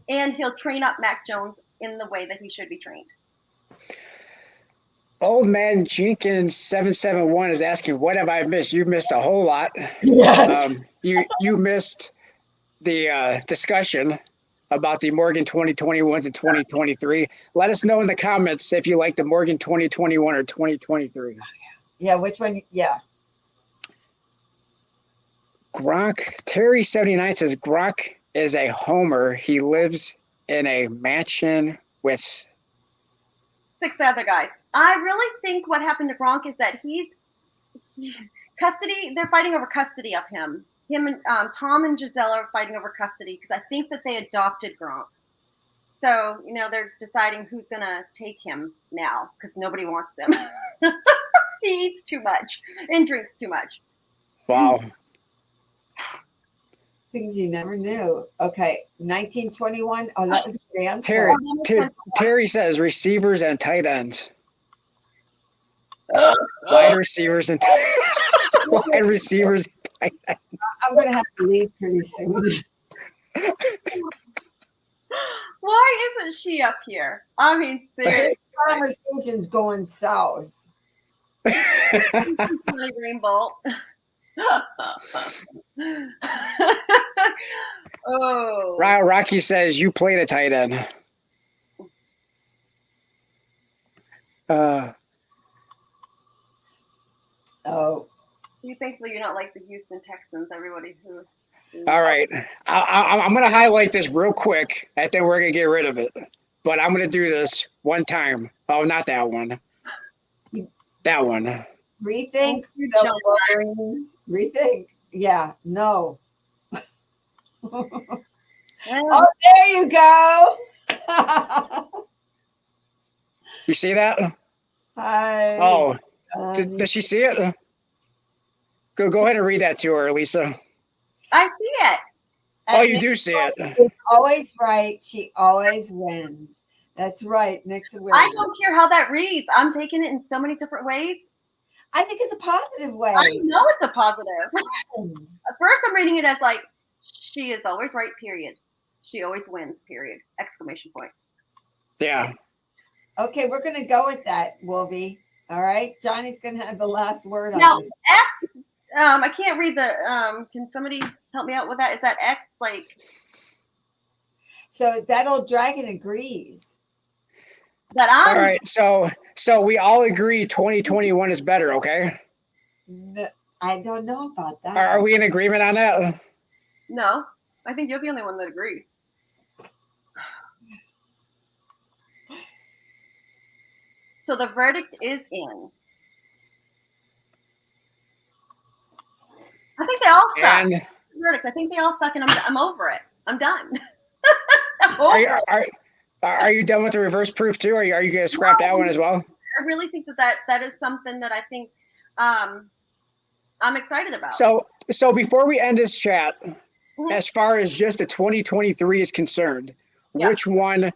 and he'll train up Mac Jones in the way that he should be trained. Old Man Jenkins 771 is asking, what have I missed? You missed a whole lot. Yes. You missed the discussion about the Morgan 2021 to 2023. Let us know in the comments if you like the Morgan 2021 or 2023. Yeah, which one? Yeah. Gronk, Terry79 says Gronk is a homer. He lives in a mansion with 6 other guys. I really think what happened to Gronk is that he's custody. They're fighting over custody of him. Him and Tom and Giselle are fighting over custody because I think that they adopted Gronk. So, they're deciding who's going to take him now because nobody wants him. He eats too much and drinks too much. wow. Things you never knew. Okay, 1921. Oh, that was a good answer. Terry says receivers and tight ends. Wide receivers and wide receivers. Tight ends. I'm going to have to leave pretty soon. Why isn't she up here? I mean, seriously. Conversation's going south. Rainbow. Oh. Rocky says you played a tight end. Oh. You thankfully you're not like the Houston Texans. Everybody who. All right, I'm going to highlight this real quick, and then we're going to get rid of it. But I'm going to do this one time. Oh, not that one. That one. Rethink. Rethink. Yeah. No. Oh, there you go. You see that? Hi. Oh, does she see it? Go ahead and read that to her, Lisa. I see it. Oh, you do see it. It's always right. She always wins. That's right. Nick's a winner. I don't care how that reads. I'm taking it in so many different ways. I think it's a positive way. I know it's a positive. At first, I'm reading it as like, she is always right, period. She always wins, period. Exclamation point. Yeah. Okay, we're going to go with that, Wolvie. All right. Johnny's going to have the last word now, on this. X, I can't read the, can somebody help me out with that? Is that X, like? So that old dragon agrees. That I'm. All right. So we all agree 2021 is better, okay? No, I don't know about that. Are we in agreement on that? No, I think you're the only one that agrees. So the verdict is in. I think they all suck. And Verdict. I think they all suck, and I'm over it. I'm done. are you done with the reverse proof too? Are you going to scrap that one as well? I really think that is something that I think I'm excited about. So before we end this chat, as far as just the 2023 is concerned, which one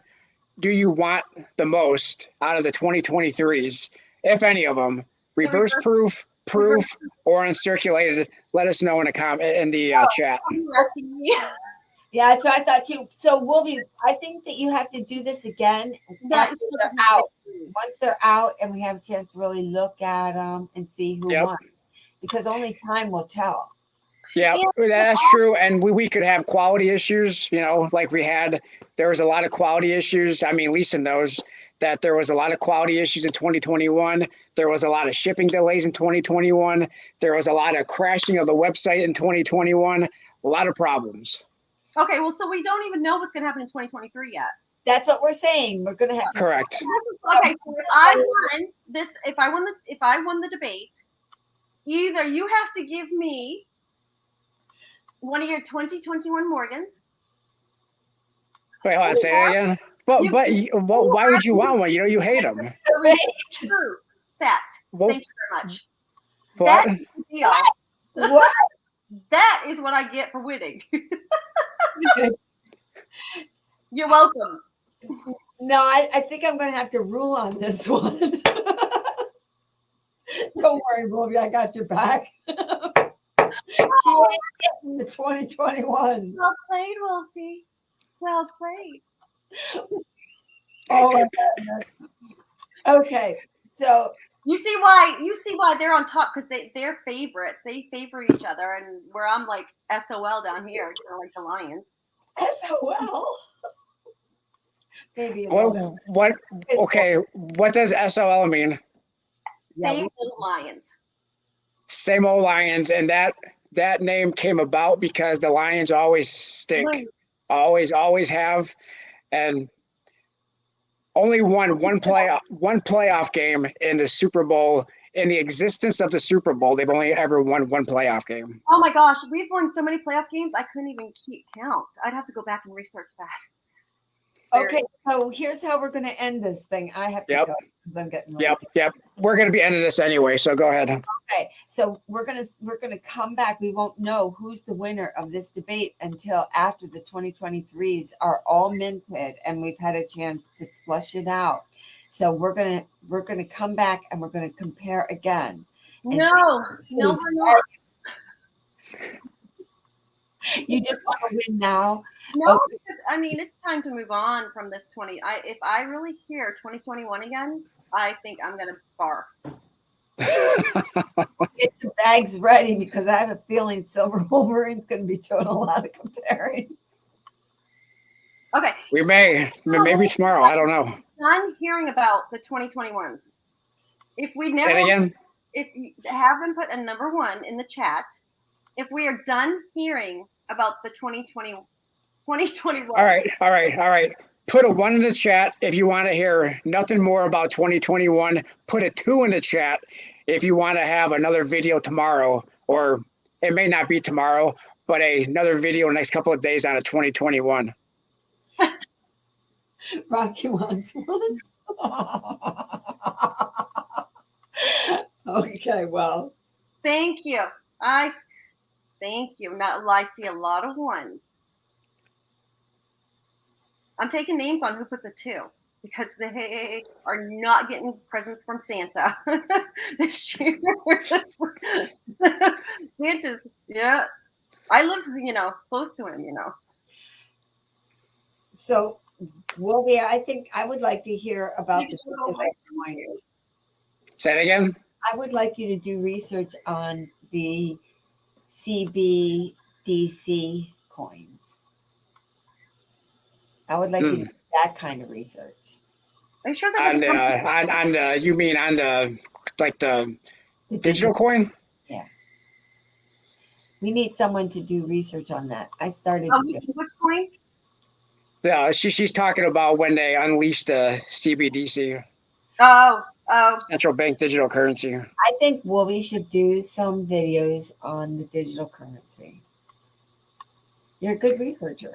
do you want the most out of the 2023s, if any of them? Reverse proof, or uncirculated? Let us know in the chat. Yeah, that's what I thought too. So, Wolvie, I think that you have to do this again after they're out. Once they're out, and we have a chance to really look at them and see who won, because only time will tell. Yeah, that's true. And we could have quality issues, like we had. There was a lot of quality issues. I mean, Lisa knows that there was a lot of quality issues in 2021. There was a lot of shipping delays in 2021. There was a lot of crashing of the website in 2021. A lot of problems. Okay, well, so we don't even know what's going to happen in 2023 yet. That's what we're saying. We're going to have to. Correct. Okay, so if I won the debate, either you have to give me one of your 2021 Morgans. Wait, hold on, say that again. But why would you want one? You hate them. True. Set. Thank you very much. What? That's the deal. What? That is what I get for winning. You're welcome. No, I think I'm going to have to rule on this one. Don't worry, Wolvie, I got your back. She ain't getting the 2021. Well played, Wolfie. Well played. Oh my God. Okay, so you see why they're on top, because they're favorites. They favor each other, and where I'm like SOL down here, kind of like the Lions. SOL. Maybe. What? Okay, what does SOL mean? Same old Lions. Same old Lions, and that that name came about because the Lions always stink, Right. always have, and only won one playoff game in the Super Bowl. In the existence of the Super Bowl, they've only ever won one playoff game. Oh my gosh, we've won so many playoff games, I couldn't even keep count. I'd have to go back and research that. Okay, so here's how we're going to end this thing. I have to Yep. go because I'm getting ready. Yep. We're going to be ending this anyway, so go ahead. Okay, so we're gonna come back. We won't know who's the winner of this debate until after the 2023s are all minted and we've had a chance to flush it out. So we're gonna come back and we're gonna compare again. No, we're not. You just want to win now? No, Okay. because I mean it's time to move on from this 20. If I really hear 2021 again, I think I'm gonna barf. Get your bags ready because I have a feeling Silver Wolverine's going to be doing a lot of comparing. Okay. We maybe tomorrow. I don't know. Done hearing about the 2021s. If we never, Say it again. if you have them put a number 1 in the chat, if we are done hearing about the 2021. All right. Put a 1 in the chat if you want to hear nothing more about 2021. Put a 2 in the chat if you want to have another video tomorrow, or it may not be tomorrow, but another video next couple of days on a 2021. Rocky wants one. Okay, well. Thank you. Thank you. Now I see a lot of 1s. I'm taking names on who puts a 2 because they are not getting presents from Santa this year. Santa's, yeah. I live, close to him, So, Wolvie, I think I would like to hear about the digital coins. Say it again. I would like you to do research on the CBDC coins. I would like to do that kind of research. Are you sure that on the you mean on the digital coin? Yeah. We need someone to do research on that. I started which coin? Yeah, she's talking about when they unleashed the CBDC. Oh. Central bank digital currency. I think Wolvie should do some videos on the digital currency. You're a good researcher.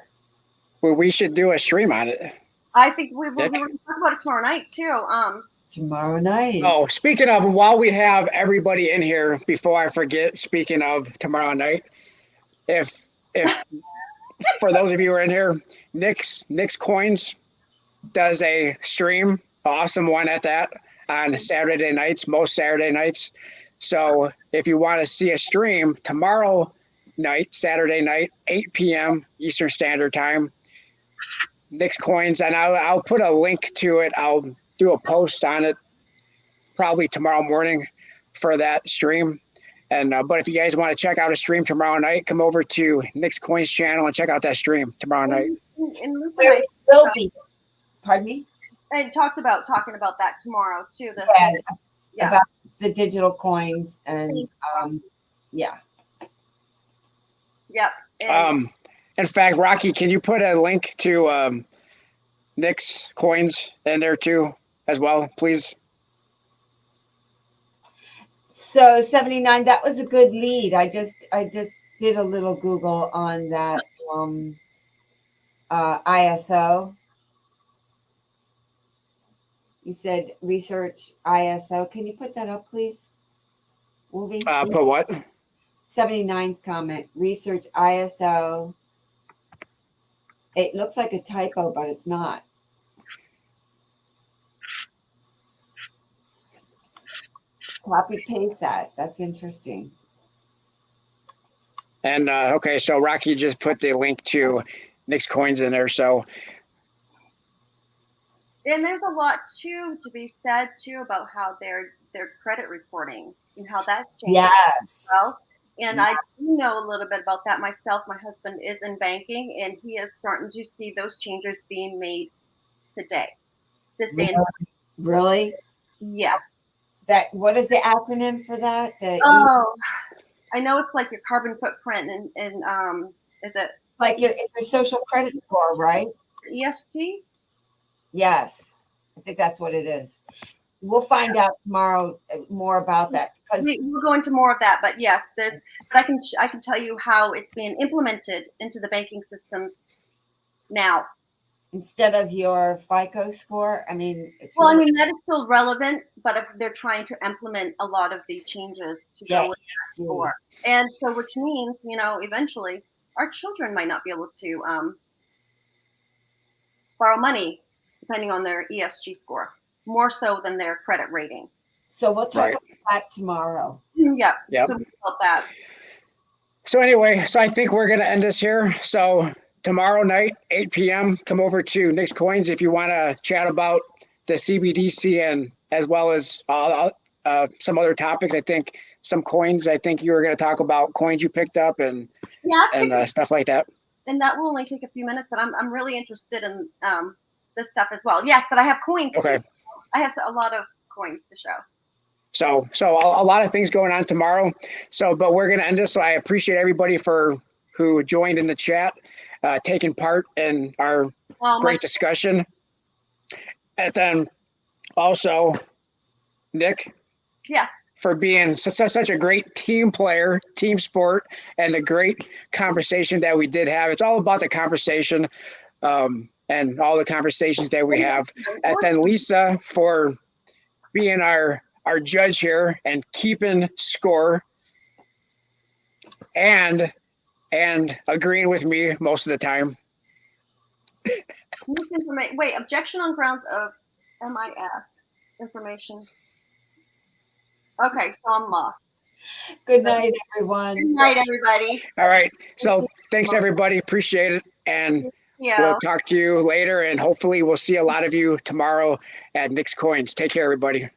Well, we should do a stream on it. I think we will talk about it tomorrow night too. Tomorrow night. Oh, speaking of, while we have everybody in here, before I forget, speaking of tomorrow night, if for those of you who are in here, Nick's Coins does a stream, awesome one at that, on Saturday nights, most Saturday nights. So if you want to see a stream tomorrow night, Saturday night, 8 p.m. Eastern Standard Time, Nick's Coins, and I'll put a link to it. I'll do a post on it probably tomorrow morning for that stream. And but if you guys want to check out a stream tomorrow night, come over to Nick's Coins channel and check out that stream tomorrow night. And Where it will be. Pardon me? And talking about that tomorrow too. About the digital coins and yeah. Yep. In fact, Rocky, can you put a link to Nick's Coins in there too, as well, please? So 79, that was a good lead. I just did a little Google on that ISO. You said research ISO. Can you put that up, please? Wolvie? Put what? 79's comment. Research ISO. It looks like a typo, but it's not. Copy paste that. That's interesting. And okay, so Rocky just put the link to Nick's Coins in there. So, and there's a lot too to be said too about how their credit reporting and how that's changed. Yes. Well, and I do know a little bit about that myself. My husband is in banking, and he is starting to see those changes being made today. This day. Really? Yes. That, what is the acronym for that? I know it's like your carbon footprint and is it Like it's your social credit score, right? ESG? Yes, I think that's what it is. We'll find out tomorrow more about that because We'll go into more of that, but yes, but I can tell you how it's being implemented into the banking systems now. instead of your FICO score, I mean, it's Well, I really, mean that is still relevant, but if they're trying to implement a lot of the changes to yeah, go with that score, and so which means eventually our children might not be able to borrow money depending on their ESG score, more so than their credit rating. So we'll talk Right. about that tomorrow. Yeah. Yep. So about that. So anyway, so I think we're going to end this here. So tomorrow night, 8 p.m., come over to Nick's Coins if you want to chat about the CBDC and as well as some other topics. I think some coins. I think you were going to talk about coins you picked up and stuff like that. And that will only take a few minutes, but I'm really interested in this stuff as well. Yes, but I have coins Okay. too. I have a lot of coins to show. So a lot of things going on tomorrow. So, but we're going to end this. So I appreciate everybody who joined in the chat, taking part in our great discussion. And then also, Nick. Yes. For being such a great team player, team sport, and the great conversation that we did have. It's all about the conversation and all the conversations that we have. And then Lisa for being our judge here and keeping score and agreeing with me most of the time. Misinformation. Wait, objection on grounds of MIS information. Okay, so I'm lost. Good night, everyone. Good night, everybody. All right. So thanks, everybody. Appreciate it. And we'll talk to you later. And hopefully we'll see a lot of you tomorrow at Nick's Coins. Take care, everybody.